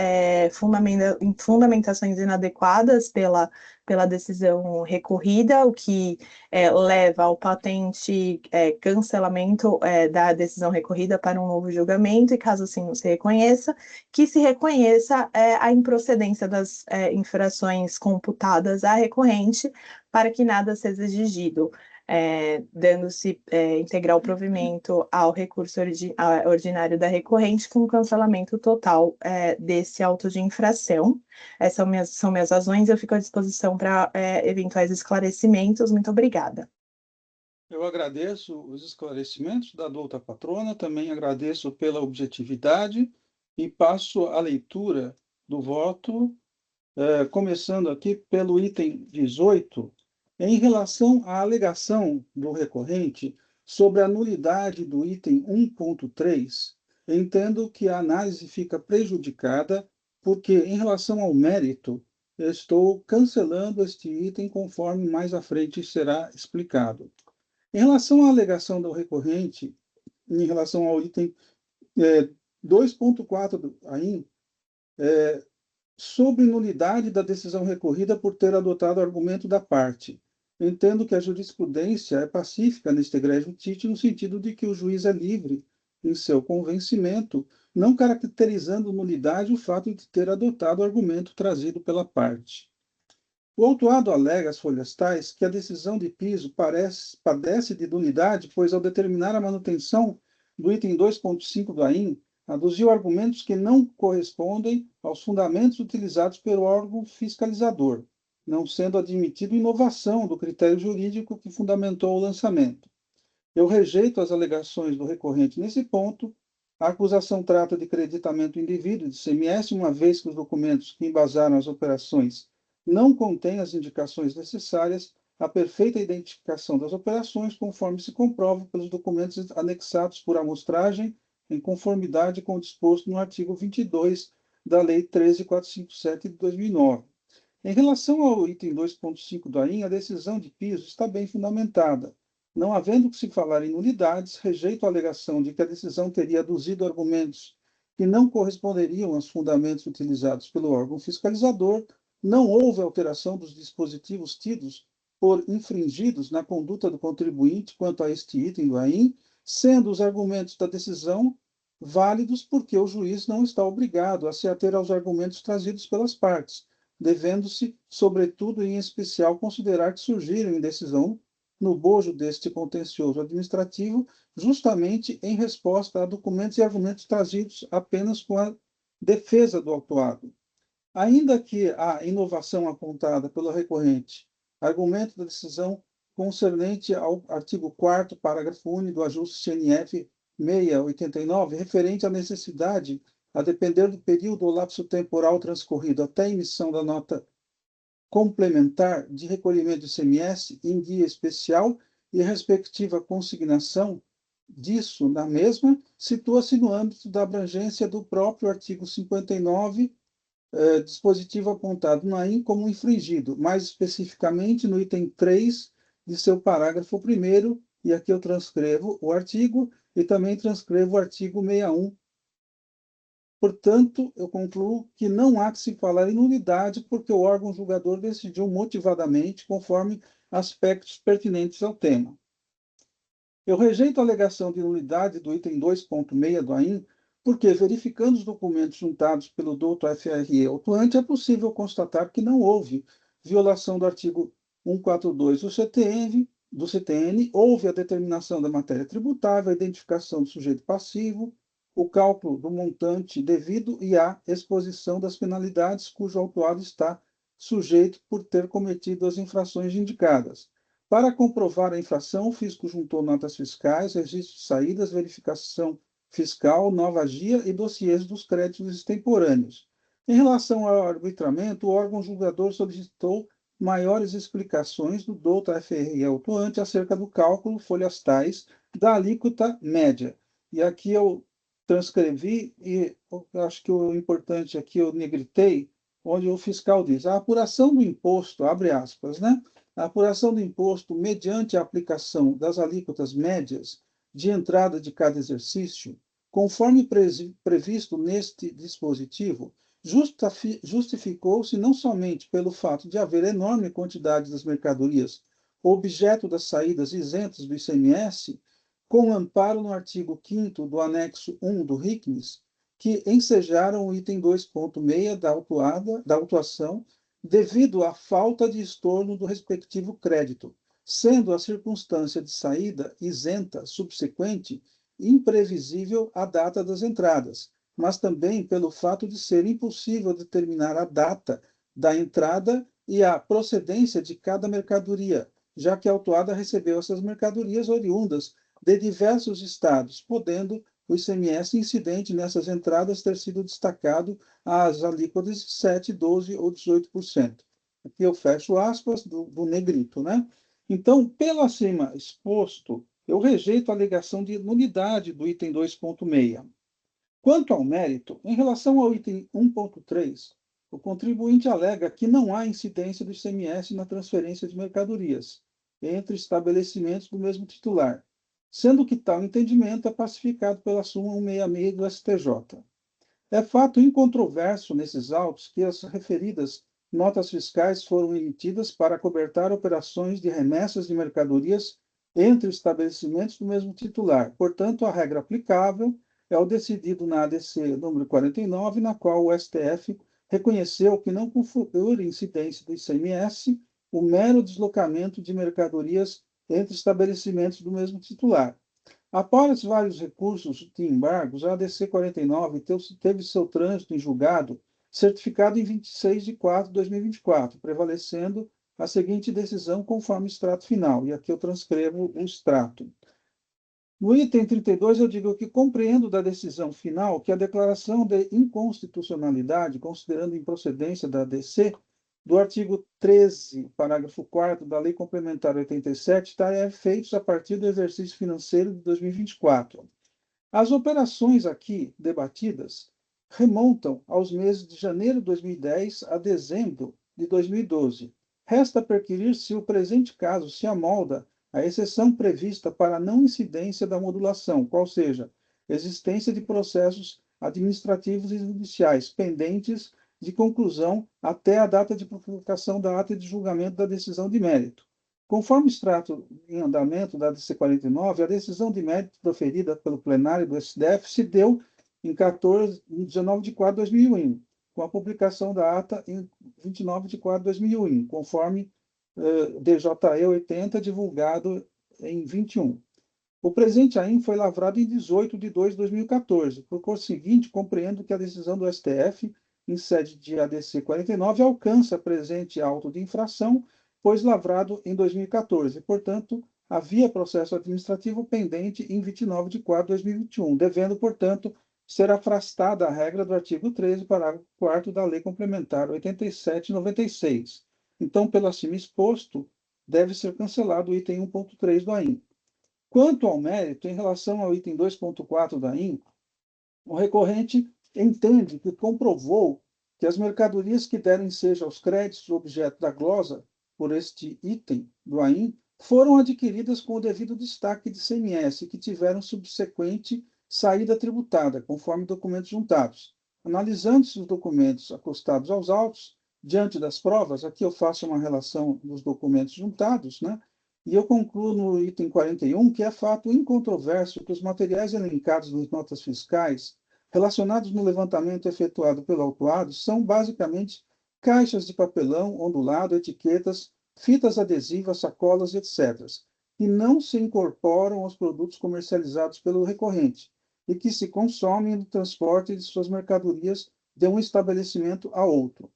fundamentações inadequadas pela decisão recorrida, o que leva ao patente cancelamento da decisão recorrida para um novo julgamento, e caso assim não se reconheça, que se reconheça a improcedência das infrações computadas à recorrente, para que nada seja exigido, dando-se integral provimento ao recurso ordinário da recorrente, com cancelamento total desse auto de infração. Essas são minhas razões, eu fico à disposição para eventuais esclarecimentos. Muito obrigada. Eu agradeço os esclarecimentos da douta patrona, também agradeço pela objetividade e passo a leitura do voto, começando aqui pelo item 18, em relação à alegação do recorrente sobre a nulidade do item 1.3, entendo que a análise fica prejudicada, porque, em relação ao mérito, estou cancelando este item conforme mais à frente será explicado. Em relação à alegação do recorrente, em relação ao item 2.4 do AIN, sobre nulidade da decisão recorrida por ter adotado o argumento da parte, entendo que a jurisprudência é pacífica neste egrégio tite, no sentido de que o juiz é livre em seu convencimento, não caracterizando nulidade o fato de ter adotado o argumento trazido pela parte. O autuado alega às folhas tais que a decisão de piso padece de nulidade, pois, ao determinar a manutenção do item 2.5 do AIN, aduziu argumentos que não correspondem aos fundamentos utilizados pelo órgão fiscalizador, não sendo admitido inovação do critério jurídico que fundamentou o lançamento. Eu rejeito as alegações do recorrente nesse ponto. A acusação trata de creditamento indevido de ICMS, uma vez que os documentos que embasaram as operações não contêm as indicações necessárias à perfeita identificação das operações, conforme se comprova pelos documentos anexados por amostragem, em conformidade com o disposto no artigo 22 da Lei 13.457 de 2009. Em relação ao item 2.5 do AIN, a decisão de piso está bem fundamentada. Não havendo que se falar em nulidades, rejeito a alegação de que a decisão teria aduzido argumentos que não corresponderiam aos fundamentos utilizados pelo órgão fiscalizador. Não houve alteração dos dispositivos tidos por infringidos na conduta do contribuinte quanto a este item do AIN, sendo os argumentos da decisão válidos porque o juiz não está obrigado a se ater aos argumentos trazidos pelas partes, devendo-se, sobretudo e em especial, considerar que surgiram em decisão no bojo deste contencioso administrativo, justamente em resposta a documentos e argumentos trazidos apenas com a defesa do autuado. Ainda que a inovação apontada pelo recorrente, argumento da decisão concernente ao artigo 4º, parágrafo único do ajuste CNF 689, referente à necessidade, a depender do período ou lapso temporal transcorrido até a emissão da nota complementar de recolhimento do ICMS em dia especial e respectiva consignação disso na mesma, situa-se no âmbito da abrangência do próprio artigo 59, dispositivo apontado no AIN como infringido, mais especificamente no item 3 de seu parágrafo 1º, e aqui eu transcrevo o artigo e também transcrevo o artigo 61. Portanto, eu concluo que não há que se falar em nulidade, porque o órgão julgador decidiu motivadamente, conforme aspectos pertinentes ao tema. Eu rejeito a alegação de nulidade do item 2.6 do AIN, porque, verificando os documentos juntados pelo douto FRE autuante, é possível constatar que não houve violação do artigo 142 do CTN, houve a determinação da matéria tributável, a identificação do sujeito passivo, o cálculo do montante devido e a exposição das penalidades cujo autuado está sujeito por ter cometido as infrações indicadas. Para comprovar a infração, o fisco juntou notas fiscais, registro de saídas, verificação fiscal, nova GIA e dossiês dos créditos extemporâneos. Em relação ao arbitramento, o órgão julgador solicitou maiores explicações do douto FRE autuante acerca do cálculo folhas tais da alíquota média. E aqui eu transcrevi, e acho que o importante aqui eu negritei, onde o fiscal diz: a apuração do imposto, abre aspas, né? A apuração do imposto mediante a aplicação das alíquotas médias de entrada de cada exercício, conforme previsto neste dispositivo, justificou-se não somente pelo fato de haver enorme quantidade das mercadorias objeto das saídas isentas do ICMS, com amparo no artigo 5º do anexo 1 do RICMES, que ensejaram o item 2.6 da autuação, devido à falta de estorno do respectivo crédito, sendo a circunstância de saída isenta subsequente imprevisível à data das entradas, mas também pelo fato de ser impossível determinar a data da entrada e a procedência de cada mercadoria, já que a autuada recebeu essas mercadorias oriundas de diversos estados, podendo o ICMS incidente nessas entradas ter sido destacado às alíquotas de 7%, 12% ou 18%. Aqui eu fecho aspas do negrito, né? Então, pelo acima exposto, eu rejeito a alegação de nulidade do item 2.6. Quanto ao mérito, em relação ao item 1.3, o contribuinte alega que não há incidência do ICMS na transferência de mercadorias entre estabelecimentos do mesmo titular, sendo que tal entendimento é pacificado pela súmula 166 do STJ. É fato incontroverso nesses autos que as referidas notas fiscais foram emitidas para cobertar operações de remessas de mercadorias entre estabelecimentos do mesmo titular. Portanto, a regra aplicável é o decidido na ADC número 49, na qual o STF reconheceu que não configura incidência do ICMS o mero deslocamento de mercadorias entre estabelecimentos do mesmo titular. Após vários recursos de embargos, a ADC 49 teve seu trânsito em julgado certificado em 26 de 4 de 2024, prevalecendo a seguinte decisão conforme extrato final. E aqui eu transcrevo o extrato. No item 32, eu digo que compreendo da decisão final que a declaração de inconstitucionalidade, considerando improcedência da ADC, do artigo 13, parágrafo 4º da Lei Complementar 87, está a efeitos a partir do exercício financeiro de 2024. As operações aqui debatidas remontam aos meses de janeiro de 2010 a dezembro de 2012. Resta perquirir se o presente caso se amolda à exceção prevista para a não incidência da modulação, qual seja, existência de processos administrativos e judiciais pendentes de conclusão até a data de publicação da ata de julgamento da decisão de mérito. Conforme extrato em andamento da ADC 49, a decisão de mérito proferida pelo plenário do STF se deu em 19 de 4 de 2001, com a publicação da ata em 29 de 4 de 2001, conforme DJE 80, divulgado em 21. O presente AIM foi lavrado em 18 de 2 de 2014. Por conseguinte, compreendo que a decisão do STF, em sede de ADC 49, alcança presente auto de infração, pois lavrado em 2014. Portanto, havia processo administrativo pendente em 29 de 4 de 2021, devendo, portanto, ser afastada a regra do artigo 13, parágrafo 4º da Lei Complementar 87/96. Então, pelo acima exposto, deve ser cancelado o item 1.3 do AIM. Quanto ao mérito, em relação ao item 2.4 da AIM, o recorrente entende que comprovou que as mercadorias que deram ensejo aos créditos objeto da glosa por este item do AIM foram adquiridas com o devido destaque de ICMS, que tiveram subsequente saída tributada, conforme documentos juntados. Analisando-se os documentos acostados aos autos, diante das provas, aqui eu faço uma relação dos documentos juntados, né? E eu concluo no item 41 que é fato incontroverso que os materiais elencados nas notas fiscais relacionados no levantamento efetuado pelo autuado são basicamente caixas de papelão ondulado, etiquetas, fitas adesivas, sacolas, etc., que não se incorporam aos produtos comercializados pelo recorrente e que se consomem no transporte de suas mercadorias de um estabelecimento a outro.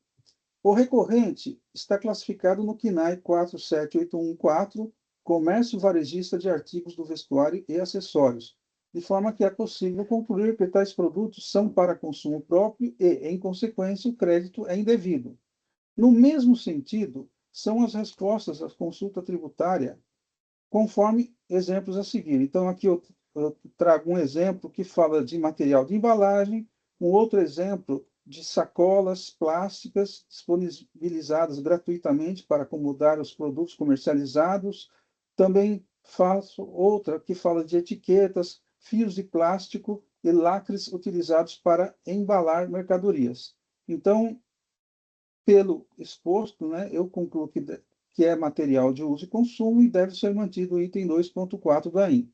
O recorrente está classificado no CNAE 47814, Comércio Varejista de Artigos do Vestuário e Acessórios, de forma que é possível concluir que tais produtos são para consumo próprio e, em consequência, o crédito é indevido. No mesmo sentido, são as respostas à consulta tributária, conforme exemplos a seguir. Então, aqui eu trago um exemplo que fala de material de embalagem, um outro exemplo de sacolas plásticas disponibilizadas gratuitamente para acomodar os produtos comercializados. Também faço outra que fala de etiquetas, fios de plástico e lacres utilizados para embalar mercadorias. Então, pelo exposto, né, eu concluo que é material de uso e consumo e deve ser mantido o item 2.4 da AIM.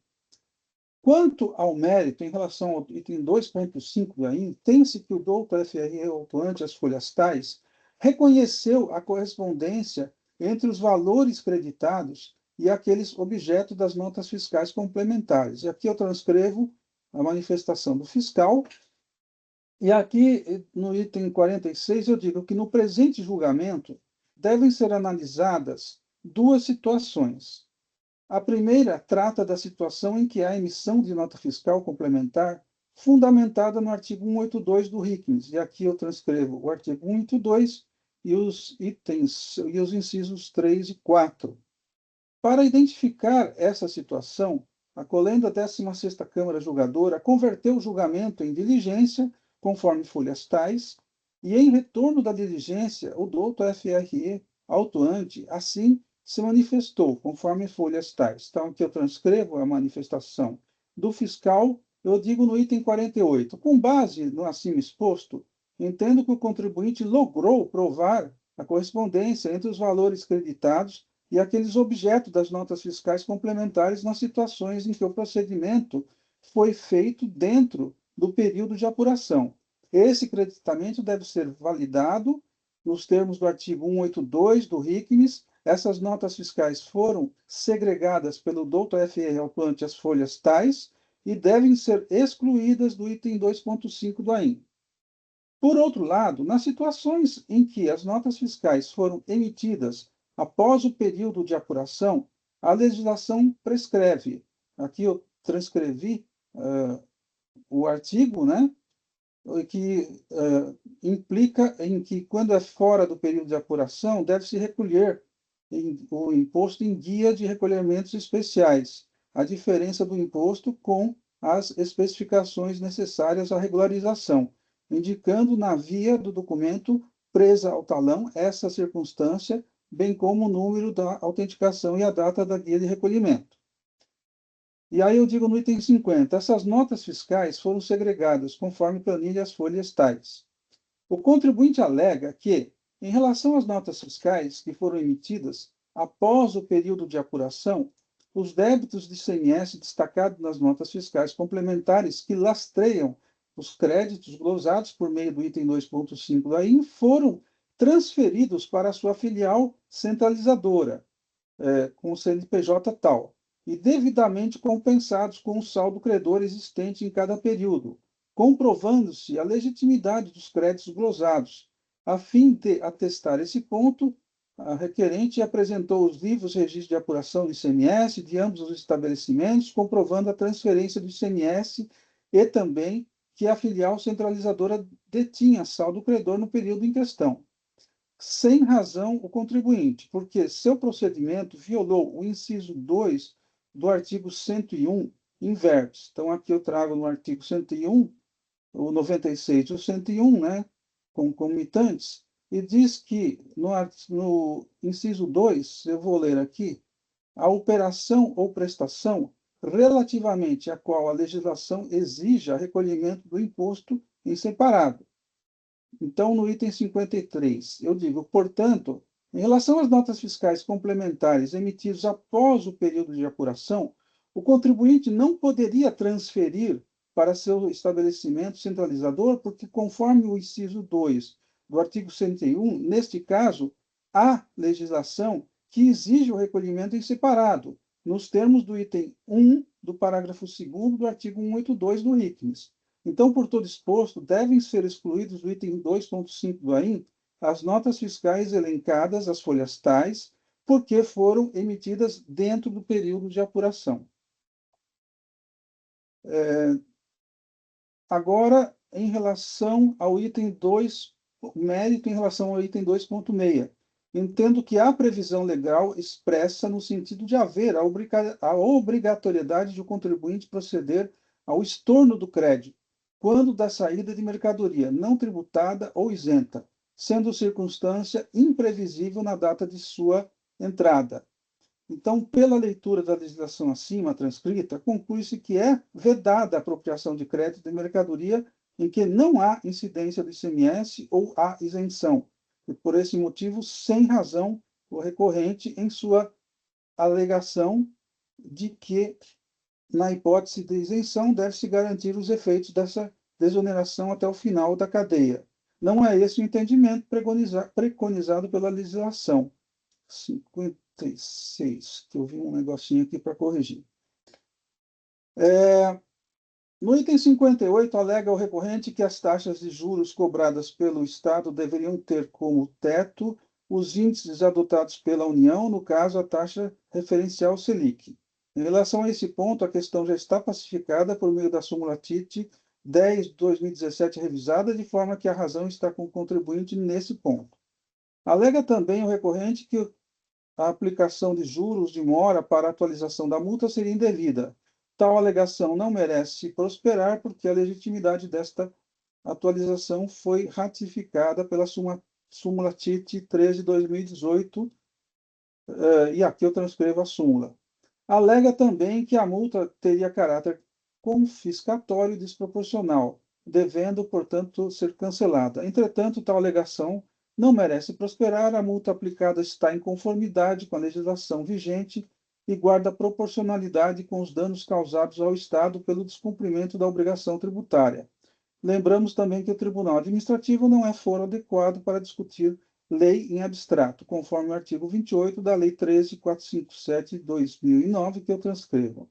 Quanto ao mérito, em relação ao item 2.5 da AIM, tem-se que o doutor FRE autuante as folhas tais reconheceu a correspondência entre os valores creditados e aqueles objeto das notas fiscais complementares. E aqui eu transcrevo a manifestação do fiscal. E aqui, no item 46, eu digo que no presente julgamento devem ser analisadas duas situações. A primeira trata da situação em que há emissão de nota fiscal complementar fundamentada no artigo 182 do RICMES. E aqui eu transcrevo o artigo 182 e os itens e os incisos 3 e 4. Para identificar essa situação, a Colenda 16ª Câmara Julgadora converteu o julgamento em diligência, conforme folhas tais, e em retorno da diligência, o doutor FRE autuante, assim, se manifestou, conforme folhas tais. Então, aqui eu transcrevo a manifestação do fiscal, eu digo no item 48. Com base no acima exposto, entendo que o contribuinte logrou provar a correspondência entre os valores creditados e aqueles objetos das notas fiscais complementares nas situações em que o procedimento foi feito dentro do período de apuração. Esse creditamento deve ser validado nos termos do artigo 182 do RICMES. Essas notas fiscais foram segregadas pelo Dr. F.R. ante as folhas tais e devem ser excluídas do item 2.5 do AIM. Por outro lado, nas situações em que as notas fiscais foram emitidas após o período de apuração, a legislação prescreve. Aqui eu transcrevi o artigo, né, que implica em que, quando é fora do período de apuração, deve-se recolher o imposto em guia de recolhimentos especiais, a diferença do imposto com as especificações necessárias à regularização, indicando na via do documento presa ao talão essa circunstância, bem como o número da autenticação e a data da guia de recolhimento. E aí eu digo no item 50, essas notas fiscais foram segregadas conforme planilha as folhas tais. O contribuinte alega que, em relação às notas fiscais que foram emitidas após o período de apuração, os débitos de ICMS destacados nas notas fiscais complementares que lastreiam os créditos glosados por meio do item 2.5 da AIM foram transferidos para a sua filial centralizadora, com o CNPJ tal, e devidamente compensados com o saldo credor existente em cada período, comprovando-se a legitimidade dos créditos glosados. A fim de atestar esse ponto, a requerente apresentou os livros registro de apuração do ICMS de ambos os estabelecimentos, comprovando a transferência do ICMS e também que a filial centralizadora detinha saldo credor no período em questão. Sem razão o contribuinte, porque seu procedimento violou o inciso 2 do artigo 101, in verbis. Então, aqui eu trago no artigo 101, o 96 e o 101, né, concomitantes, e diz que no inciso 2, eu vou ler aqui, a operação ou prestação relativamente à qual a legislação exija recolhimento do imposto em separado. Então, no item 53, eu digo, portanto, em relação às notas fiscais complementares emitidas após o período de apuração, o contribuinte não poderia transferir para seu estabelecimento centralizador, porque, conforme o inciso 2 do artigo 101, neste caso, há legislação que exige o recolhimento em separado, nos termos do item 1 do parágrafo 2º do artigo 182 do RICMES. Então, por todo exposto, devem ser excluídos do item 2.5 do AIM as notas fiscais elencadas, as folhas tais, porque foram emitidas dentro do período de apuração. Agora, em relação ao item 2, mérito em relação ao item 2.6, entendo que há previsão legal expressa no sentido de haver a obrigatoriedade de o contribuinte proceder ao estorno do crédito, quando da saída de mercadoria não tributada ou isenta, sendo circunstância imprevisível na data de sua entrada. Então, pela leitura da legislação acima transcrita, conclui-se que é vedada a apropriação de crédito de mercadoria em que não há incidência do ICMS ou há isenção. E, por esse motivo, sem razão, o recorrente, em sua alegação de que, na hipótese de isenção, deve-se garantir os efeitos dessa desoneração até o final da cadeia. Não é esse o entendimento preconizado pela legislação. 56, que eu vi um negocinho aqui para corrigir. No item 58, alega o recorrente que as taxas de juros cobradas pelo Estado deveriam ter como teto os índices adotados pela União, no caso, a taxa referencial Selic. Em relação a esse ponto, a questão já está pacificada por meio da súmula TIT 10 de 2017 revisada, de forma que a razão está com o contribuinte nesse ponto. Alega também o recorrente que a aplicação de juros de mora para a atualização da multa seria indevida. Tal alegação não merece prosperar, porque a legitimidade desta atualização foi ratificada pela súmula TIT 13 de 2018, e aqui eu transcrevo a súmula. Alega também que a multa teria caráter confiscatório e desproporcional, devendo, portanto, ser cancelada. Entretanto, tal alegação não merece prosperar, a multa aplicada está em conformidade com a legislação vigente e guarda proporcionalidade com os danos causados ao Estado pelo descumprimento da obrigação tributária. Lembramos também que o Tribunal Administrativo não é foro adequado para discutir lei em abstrato, conforme o artigo 28 da Lei 13.457 de 2009, que eu transcrevo.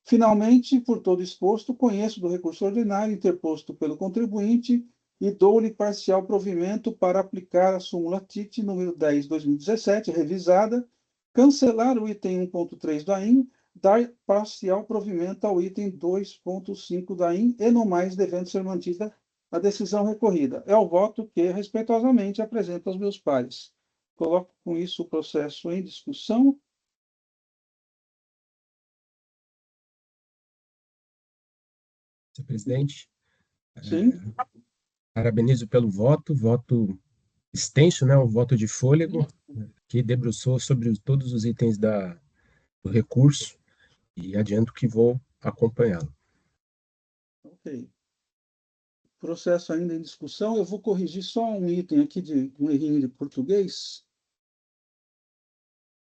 Finalmente, por todo exposto, conheço do recurso ordinário interposto pelo contribuinte e dou-lhe parcial provimento para aplicar a súmula TIT número 10/2017, revisada, cancelar o item 1.3 do AIN, dar parcial provimento ao item 2.5 da AIN e, no mais, devendo ser mantida a decisão recorrida. É o voto que, respeitosamente, apresento aos meus pares. Coloco com isso o processo em discussão. Senhor presidente, Sim. parabenizo pelo voto extenso, né, um voto de fôlego, que debruçou sobre todos os itens do recurso e adianto que vou acompanhá-lo. Ok. Processo ainda em discussão. Eu vou corrigir só um item aqui de um errinho de português.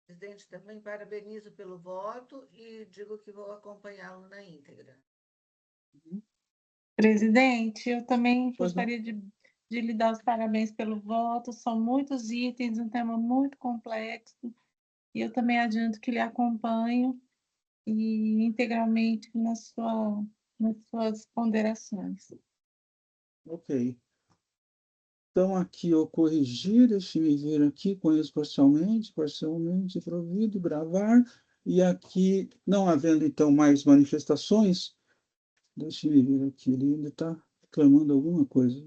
Presidente, também parabenizo pelo voto e digo que vou acompanhá-lo na íntegra. Presidente, eu também Pois não. gostaria de lhe dar os parabéns pelo voto. São muitos itens, um tema muito complexo, e eu também adianto que lhe acompanho e integralmente nas suas ponderações. Ok. Então, aqui eu corrigir, deixe-me ver aqui, conheço parcialmente provido, gravar, e aqui, não havendo, então, mais manifestações, deixe-me ver aqui, ele ainda está reclamando alguma coisa.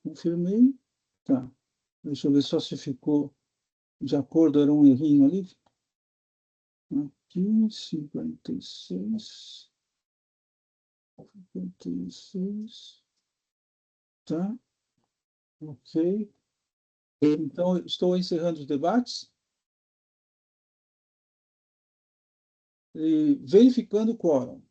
Confirmei. Tá. Deixa eu ver só se ficou de acordo, era um errinho ali. Aqui, 56. 56. Tá. Ok. Então, estou encerrando os debates. E verificando o quórum.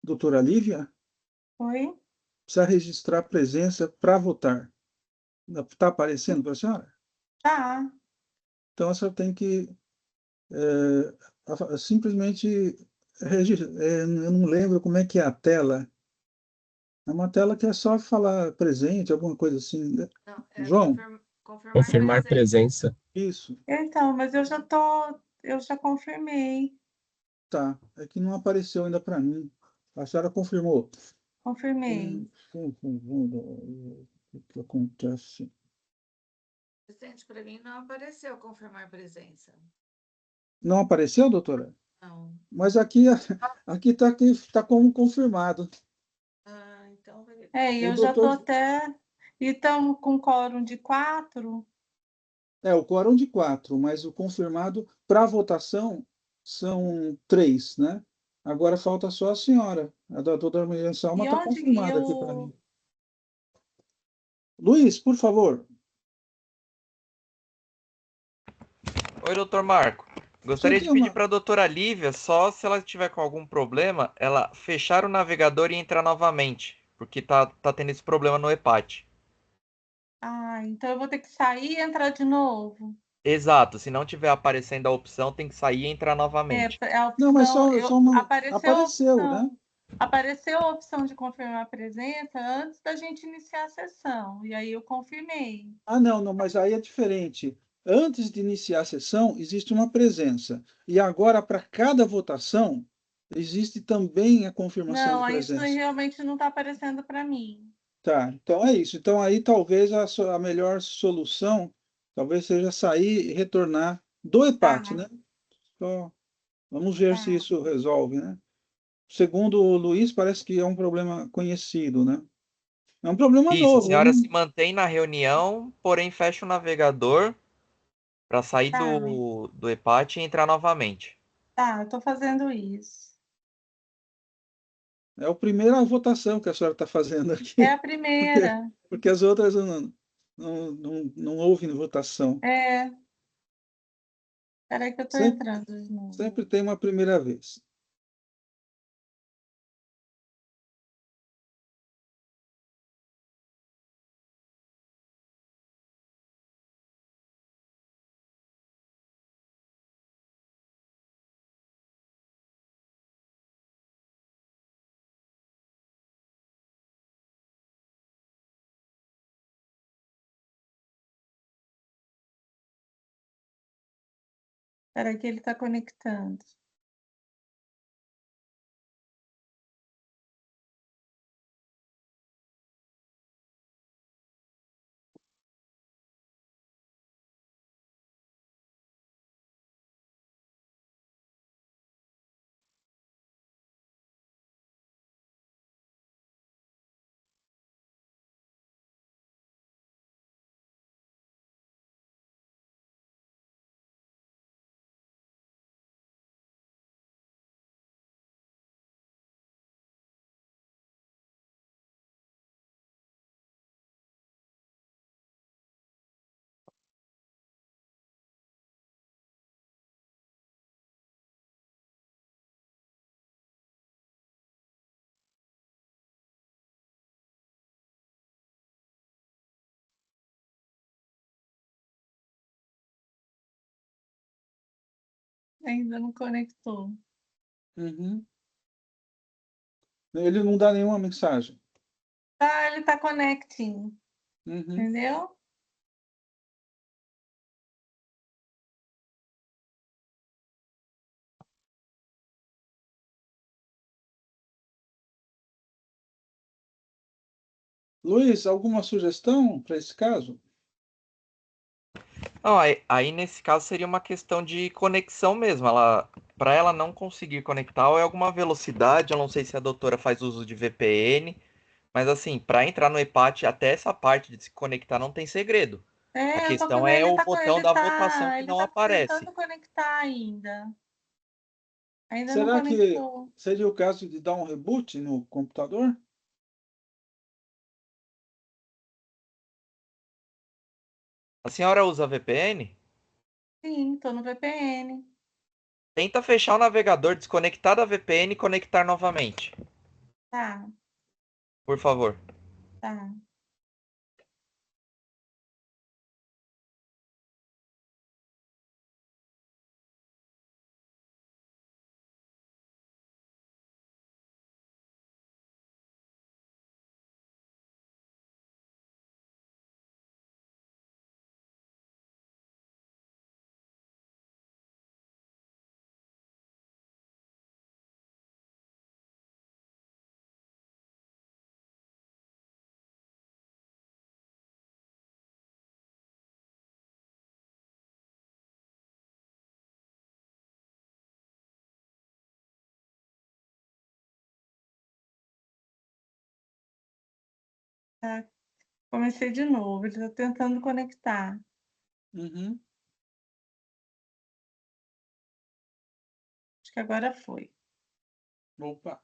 Doutora Lívia, Oi? precisa registrar a presença para votar. Está aparecendo para a senhora? Tá. Então, a senhora tem que simplesmente registrar. Eu não lembro como é que é a tela. É uma tela que é só falar presente, alguma coisa assim, né? Não, João? Confirmar presença. Isso, Então, mas eu já confirmei. tá. É que não apareceu ainda para mim. A senhora confirmou. Confirmei. O que acontece? Presidente, para mim não apareceu confirmar presença. Não apareceu, doutora? Não. Mas aqui está como confirmado. Ah, então... E O eu já estou doutor- até... E estamos com quórum de 4. O quórum de 4, mas o confirmado para votação são 3, né? Agora falta só a senhora. A doutora Maria Salma E está onde confirmada aqui eu... para mim. Luiz, por favor. Oi, doutor Marco. Gostaria de Tinha pedir uma- para a doutora Lívia, só se ela tiver com algum problema, ela fechar o navegador e entrar novamente, porque tá tendo esse problema no EPAT. então eu vou ter que sair e entrar de novo. Exato, se não tiver aparecendo a opção, tem que sair e entrar novamente. A Não, mas opção... só uma... Apareceu a Apareceu, né? opção. Apareceu a opção de confirmar a presença antes da gente iniciar a sessão. E aí eu confirmei. Ah, não, mas aí é diferente. Antes de iniciar a sessão, existe uma presença. E agora, para cada votação, existe também a confirmação de Não, isso presença. realmente não está aparecendo para mim. Tá, então é isso. Então aí talvez a melhor solução talvez seja sair e retornar do EPAT, Tá. né? Então, vamos ver se Tá. isso resolve, né? Segundo o Luiz, parece que é um problema conhecido, né? É um problema Isso, a novo. senhora se mantém na reunião, porém fecha o navegador para sair Tá, do EPAT e entrar novamente. tá, eu tô fazendo isso. É a primeira votação que a senhora está fazendo aqui, É a primeira. porque as outras não houve votação. É. Peraí que eu tô Sempre, entrando de novo. sempre tem uma primeira vez. Peraí que ele tá conectando. Ainda não conectou. Uhum. Ele não dá nenhuma mensagem. Ah, ele tá connecting, Uhum. entendeu? Luiz, alguma sugestão para esse caso? Não, aí nesse caso seria uma questão de conexão mesmo. Para ela não conseguir conectar, ou é alguma velocidade, eu não sei se a doutora faz uso de VPN, mas assim, para entrar no EPAT, até essa parte de se conectar não tem segredo. A É, eu tô questão com é ele, o botão da votação que ele não tá aparece. tentando conectar ainda. Ainda não Será que conectou. seria o caso de dar um reboot no computador? A senhora usa VPN? Sim, tô no VPN. Tenta fechar o navegador, desconectar da VPN e conectar novamente, Tá, por favor. tá. Tá. Comecei de novo, ele tá tentando conectar. Uhum. Acho que agora foi. Opa.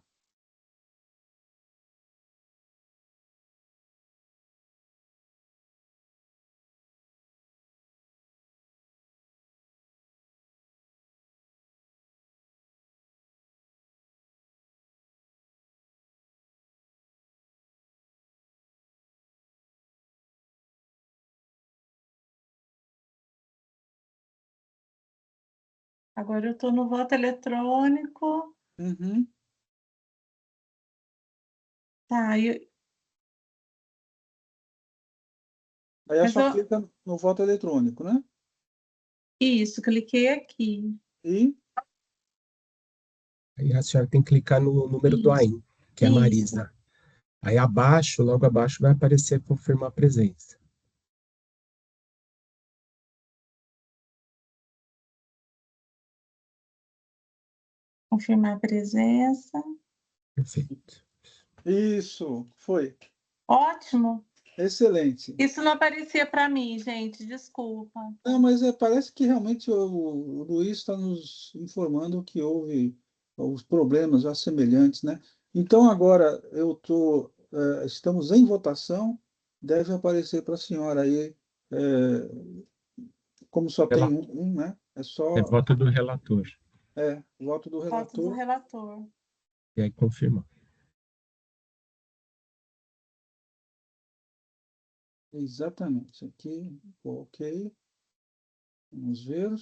Agora eu tô no voto eletrônico. Uhum. Tá, Aí é mas só clica no voto eletrônico, né? isso, cliquei aqui. E Aí a senhora tem que clicar no número do Isso, AIN, que é isso. Marisa. Aí abaixo, logo abaixo, vai aparecer confirmar a presença. Confirmar a presença. Perfeito. isso, foi. Ótimo. Excelente. Isso não aparecia para mim, gente, desculpa. Não, mas parece que realmente o Luiz está nos informando que houve os problemas já semelhantes, né? Então, agora estamos em votação, deve aparecer para a senhora aí, como só tem um, né? É só voto do relator. voto do Voto do relator. relator. E aí confirma. Exatamente. Aqui, ok. Vamos ver.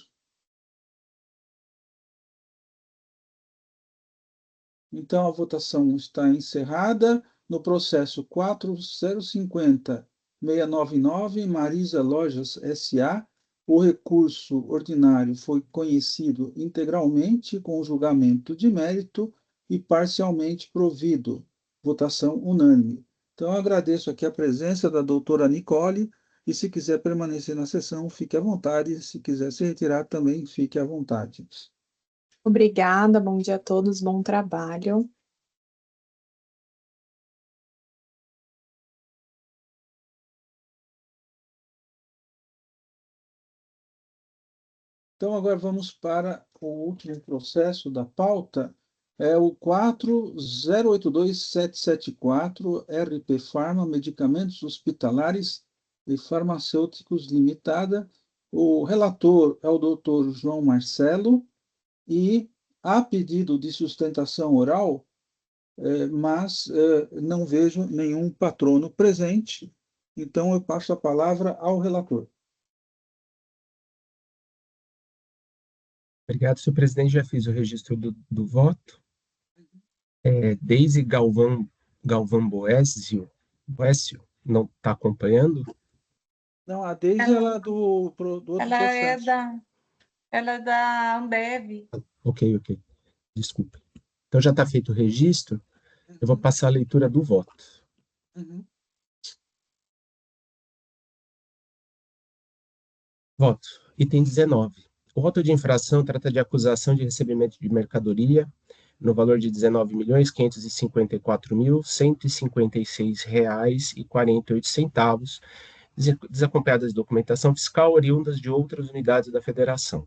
Então, a votação está encerrada. No processo 4050699, Marisa Lojas S.A., o recurso ordinário foi conhecido integralmente com julgamento de mérito e parcialmente provido. Votação unânime. Então, eu agradeço aqui a presença da doutora Nicole, e se quiser permanecer na sessão, fique à vontade. Se quiser se retirar, também fique à vontade. Obrigada, bom dia a todos, bom trabalho. Então, agora vamos para o último processo da pauta, é o 4082774, RP Pharma, Medicamentos Hospitalares e Farmacêuticos Limitada. O relator é o doutor João Marcelo, e há pedido de sustentação oral, mas não vejo nenhum patrono presente, então eu passo a palavra ao relator. Obrigado, senhor presidente. Já fiz o registro do voto. Deise Galvão Boécio não está acompanhando? Não, a Deise ela é do outro processo. Ela é da Ambev. Ok. Desculpe. Então já está feito o registro. Eu vou passar a leitura do voto. Uhum. Voto. Item 19. O voto de infração trata de acusação de recebimento de mercadoria no valor de R$ 19.554.156,48, desacompanhadas de documentação fiscal oriundas de outras unidades da Federação.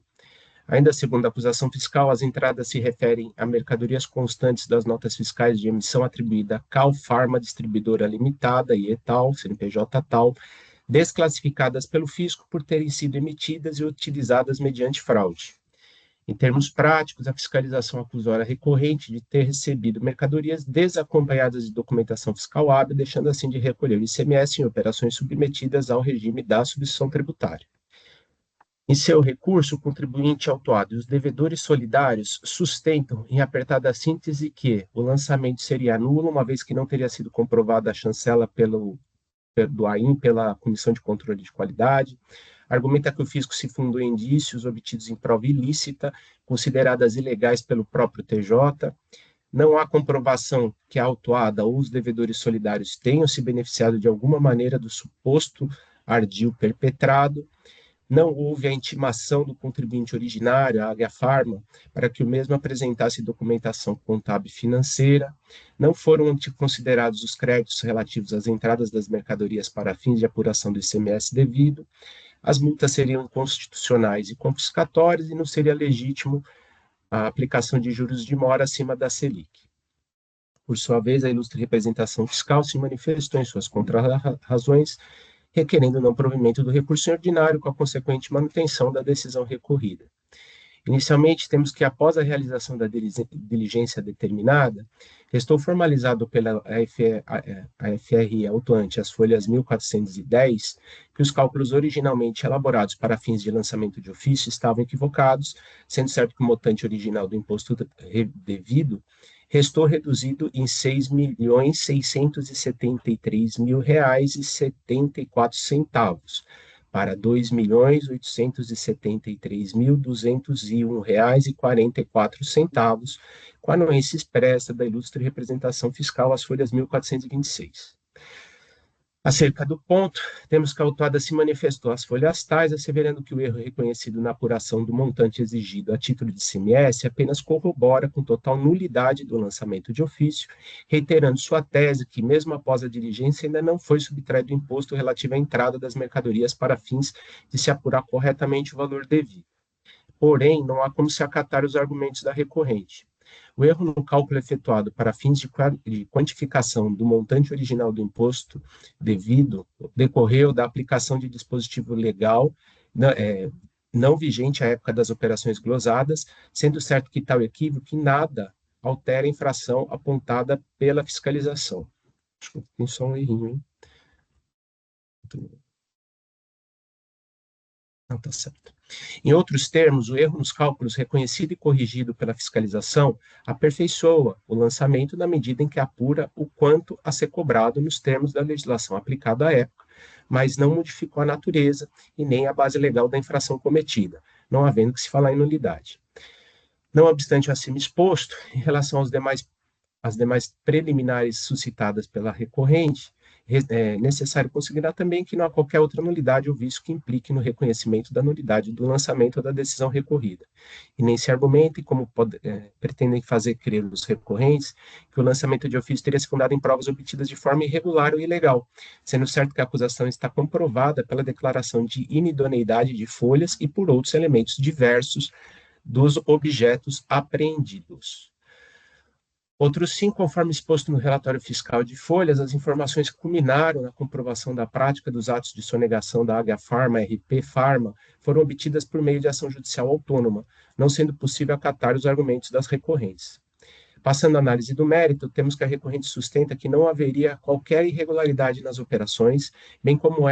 Ainda segundo a acusação fiscal, as entradas se referem a mercadorias constantes das notas fiscais de emissão atribuída a Cal Pharma Distribuidora Limitada e ETAL, CNPJ tal, desclassificadas pelo fisco por terem sido emitidas e utilizadas mediante fraude. Em termos práticos, a fiscalização acusa a recorrente de ter recebido mercadorias desacompanhadas de documentação fiscal hábil, deixando assim de recolher o ICMS em operações submetidas ao regime da substituição tributária. Em seu recurso, o contribuinte autuado e os devedores solidários sustentam, em apertada síntese, que o lançamento seria nulo, uma vez que não teria sido comprovada a chancela do AIM pela Comissão de Controle de Qualidade. Argumenta que o fisco se fundou em indícios obtidos em prova ilícita, consideradas ilegais pelo próprio TJ. Não há comprovação que a autuada ou os devedores solidários tenham se beneficiado de alguma maneira do suposto ardil perpetrado. Não houve a intimação do contribuinte originário, a Águia Pharma, para que o mesmo apresentasse documentação contábil e financeira. Não foram considerados os créditos relativos às entradas das mercadorias para fins de apuração do ICMS devido. As multas seriam inconstitucionais e confiscatórias e não seria legítimo a aplicação de juros de mora acima da Selic. Por sua vez, a ilustre representação fiscal se manifestou em suas contrarrazões, requerendo o não provimento do recurso ordinário com a consequente manutenção da decisão recorrida. Inicialmente, temos que, após a realização da diligência determinada, restou formalizado pela AFRE autuante as folhas 1410, que os cálculos originalmente elaborados para fins de lançamento de ofício estavam equivocados, sendo certo que o montante original do imposto devido restou reduzido em R$ 6.673.000,74 para R$ 2.873.201,44, com a anuência expressa da ilustre representação fiscal às folhas 1426. Acerca do ponto, temos que a autuada se manifestou às folhas tais, asseverando que o erro reconhecido na apuração do montante exigido a título de ICMS apenas corrobora com total nulidade do lançamento de ofício, reiterando sua tese que, mesmo após a diligência, ainda não foi subtraído o imposto relativo à entrada das mercadorias para fins de se apurar corretamente o valor devido. Porém, não há como se acatar os argumentos da recorrente. O erro no cálculo efetuado para fins de quantificação do montante original do imposto devido decorreu da aplicação de dispositivo legal não vigente à época das operações glosadas, sendo certo que tal equívoco em nada altera a infração apontada pela fiscalização. Acho que tem só um errinho, hein? Não, tá certo. Em outros termos, o erro nos cálculos reconhecido e corrigido pela fiscalização aperfeiçoa o lançamento na medida em que apura o quanto a ser cobrado nos termos da legislação aplicada à época, mas não modificou a natureza e nem a base legal da infração cometida, não havendo que se falar em nulidade. Não obstante o acima exposto, em relação às demais preliminares suscitadas pela recorrente, é necessário considerar também que não há qualquer outra nulidade ou vício que implique no reconhecimento da nulidade do lançamento ou da decisão recorrida. E nem se argumenta, e como pretendem fazer crer os recorrentes, que o lançamento de ofício teria se fundado em provas obtidas de forma irregular ou ilegal, sendo certo que a acusação está comprovada pela declaração de inidoneidade de folhas e por outros elementos diversos dos objetos apreendidos. Outros 5, conforme exposto no relatório fiscal de folhas, as informações que culminaram na comprovação da prática dos atos de sonegação da Águia Pharma, RP Pharma, foram obtidas por meio de ação judicial autônoma, não sendo possível acatar os argumentos das recorrentes. Passando à análise do mérito, temos que a recorrente sustenta que não haveria qualquer irregularidade nas operações, bem como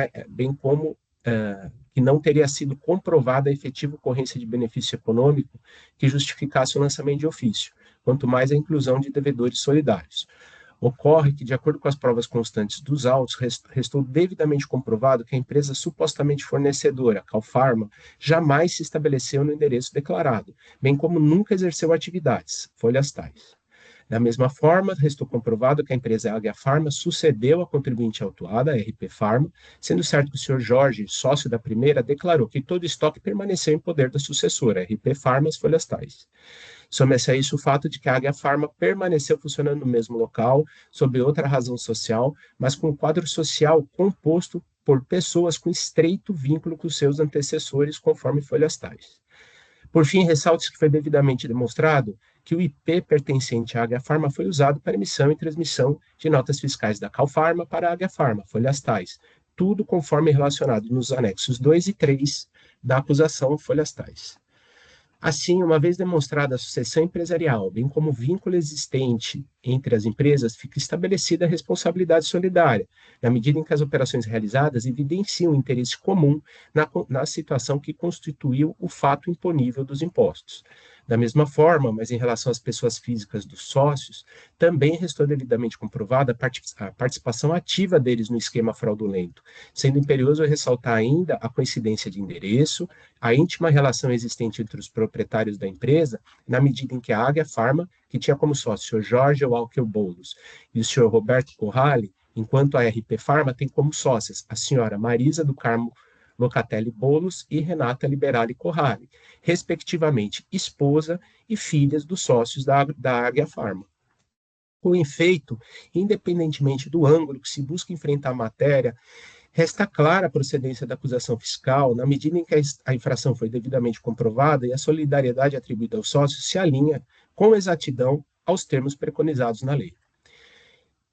que não teria sido comprovada a efetiva ocorrência de benefício econômico que justificasse o lançamento de ofício, quanto mais a inclusão de devedores solidários. Ocorre que, de acordo com as provas constantes dos autos, restou devidamente comprovado que a empresa supostamente fornecedora, Calpharma, jamais se estabeleceu no endereço declarado, bem como nunca exerceu atividades, folhas tais. Da mesma forma, restou comprovado que a empresa Águia Pharma sucedeu a contribuinte autuada, a RP Pharma, sendo certo que o senhor Jorge, sócio da primeira, declarou que todo o estoque permaneceu em poder da sucessora, a RP Pharma, as folhas tais. Soma-se a isso o fato de que a Águia Pharma permaneceu funcionando no mesmo local, sob outra razão social, mas com um quadro social composto por pessoas com estreito vínculo com seus antecessores, conforme folhas tais. Por fim, ressalte-se que foi devidamente demonstrado que o IP pertencente à Águia Pharma foi usado para emissão e transmissão de notas fiscais da Calpharma para a Águia Pharma, folhas tais, tudo conforme relacionado nos anexos 2 e 3 da acusação, folhas tais. Assim, uma vez demonstrada a sucessão empresarial, bem como o vínculo existente entre as empresas, fica estabelecida a responsabilidade solidária, na medida em que as operações realizadas evidenciam o interesse comum na situação que constituiu o fato imponível dos impostos. Da mesma forma, mas em relação às pessoas físicas dos sócios, também restou devidamente comprovada a participação ativa deles no esquema fraudulento, sendo imperioso ressaltar ainda a coincidência de endereço, a íntima relação existente entre os proprietários da empresa, na medida em que a Águia Pharma, que tinha como sócio o Sr. Jorge Walker Boulos e o Sr. Roberto Corrali, enquanto a RP Pharma tem como sócias a senhora Marisa do Carmo Locatelli Boulos e Renata Liberali Corrali, respectivamente esposa e filhas dos sócios da Águia Pharma. Com efeito, independentemente do ângulo que se busca enfrentar a matéria, resta clara a procedência da acusação fiscal, na medida em que a infração foi devidamente comprovada e a solidariedade atribuída aos sócios se alinha com exatidão aos termos preconizados na lei.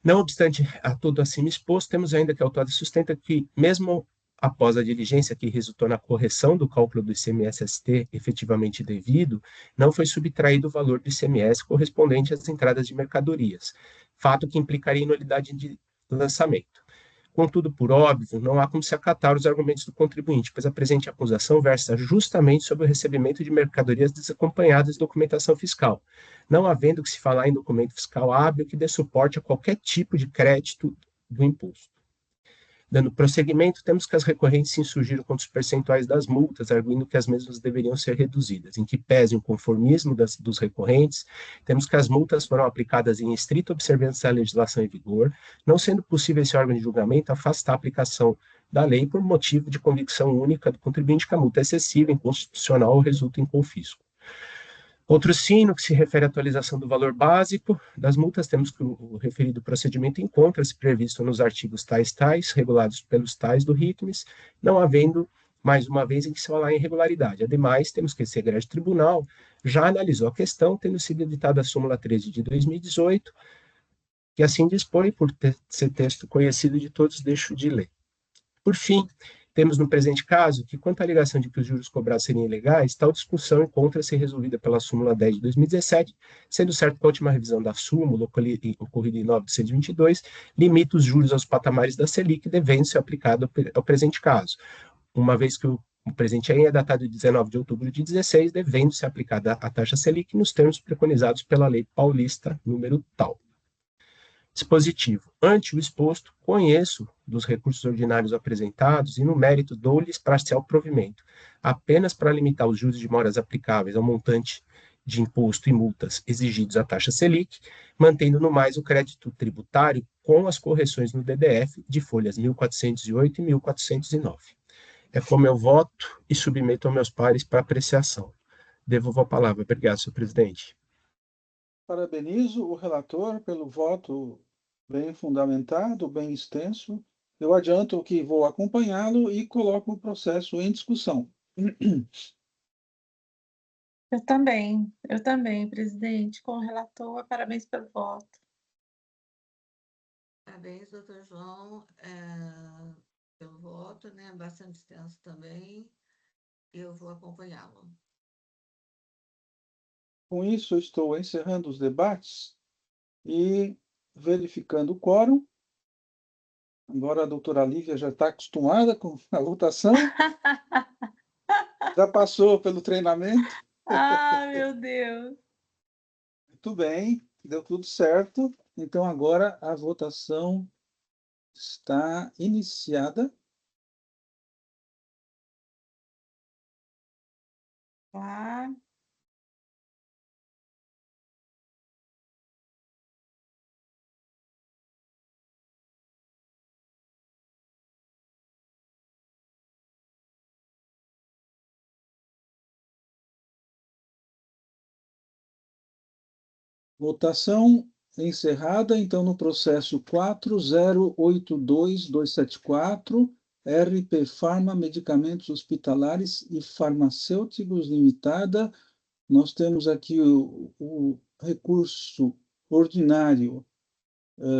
Não obstante a tudo acima exposto, temos ainda que a autora sustenta que, mesmo após a diligência que resultou na correção do cálculo do ICMS-ST efetivamente devido, não foi subtraído o valor do ICMS correspondente às entradas de mercadorias, fato que implicaria em nulidade de lançamento. Contudo, por óbvio, não há como se acatar os argumentos do contribuinte, pois a presente acusação versa justamente sobre o recebimento de mercadorias desacompanhadas de documentação fiscal, não havendo que se falar em documento fiscal hábil que dê suporte a qualquer tipo de crédito do imposto. Dando prosseguimento, temos que as recorrentes se insurgiram contra os percentuais das multas, arguindo que as mesmas deveriam ser reduzidas. Em que pese o conformismo dos recorrentes, temos que as multas foram aplicadas em estrita observância da legislação em vigor, não sendo possível esse órgão de julgamento afastar a aplicação da lei por motivo de convicção única do contribuinte que a multa é excessiva, inconstitucional ou resulta em confisco. Outro sim, no que se refere à atualização do valor básico das multas, temos que o referido procedimento encontra-se previsto nos artigos tais, regulados pelos tais do RICMES, não havendo, mais uma vez, em que se falar em irregularidade. Ademais, temos que esse egrégio tribunal já analisou a questão, tendo sido editada a súmula 13 de 2018, que assim dispõe, por ser texto conhecido de todos, deixo de ler. Por fim, temos no presente caso que, quanto à alegação de que os juros cobrados seriam ilegais, tal discussão encontra-se resolvida pela súmula 10 de 2017, sendo certo que a última revisão da súmula, ocorrida em 9 de 122, limita os juros aos patamares da Selic, devendo ser aplicado ao presente caso, uma vez que o presente é datado de 19 de outubro de 16, devendo ser aplicada a taxa Selic nos termos preconizados pela Lei Paulista número tal. Dispositivo. Ante o exposto, conheço dos recursos ordinários apresentados e, no mérito, dou-lhes parcial provimento, apenas para limitar os juros de moras aplicáveis ao montante de imposto e multas exigidos à taxa Selic, mantendo no mais o crédito tributário com as correções no DDF de folhas 1408 e 1409. É como eu voto e submeto aos meus pares para apreciação. Devolvo a palavra. Obrigado, senhor presidente. Parabenizo o relator pelo voto bem fundamentado, bem extenso. Eu adianto que vou acompanhá-lo e coloco o processo em discussão. Eu também, presidente, com o relator, parabéns pelo voto. Parabéns, doutor João, pelo voto, né? Bastante extenso também. Eu vou acompanhá-lo. Com isso, estou encerrando os debates e verificando o quórum. Agora a doutora Lívia já está acostumada com a votação. Já passou pelo treinamento. Ah, meu Deus! Muito bem, deu tudo certo. Então, agora a votação está iniciada. Lá. Votação encerrada, então, no processo 4082274, RP Pharma Medicamentos Hospitalares e Farmacêuticos Limitada. Nós temos aqui o recurso ordinário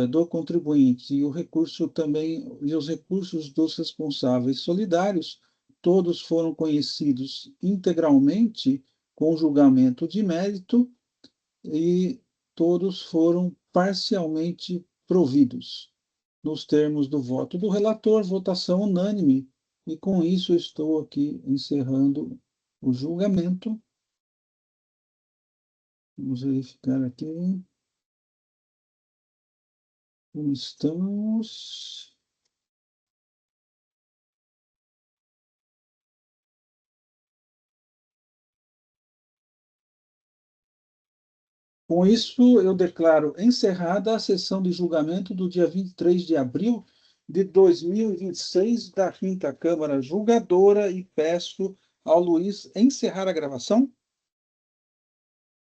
do contribuinte e o recurso também, e os recursos dos responsáveis solidários, todos foram conhecidos integralmente com julgamento de mérito e todos foram parcialmente providos. Nos termos do voto do relator, votação unânime, e com isso estou aqui encerrando o julgamento. Vamos verificar aqui como estamos. Com isso, eu declaro encerrada a sessão de julgamento do dia 23 de abril de 2026 da 5ª Câmara Julgadora e peço ao Luiz encerrar a gravação.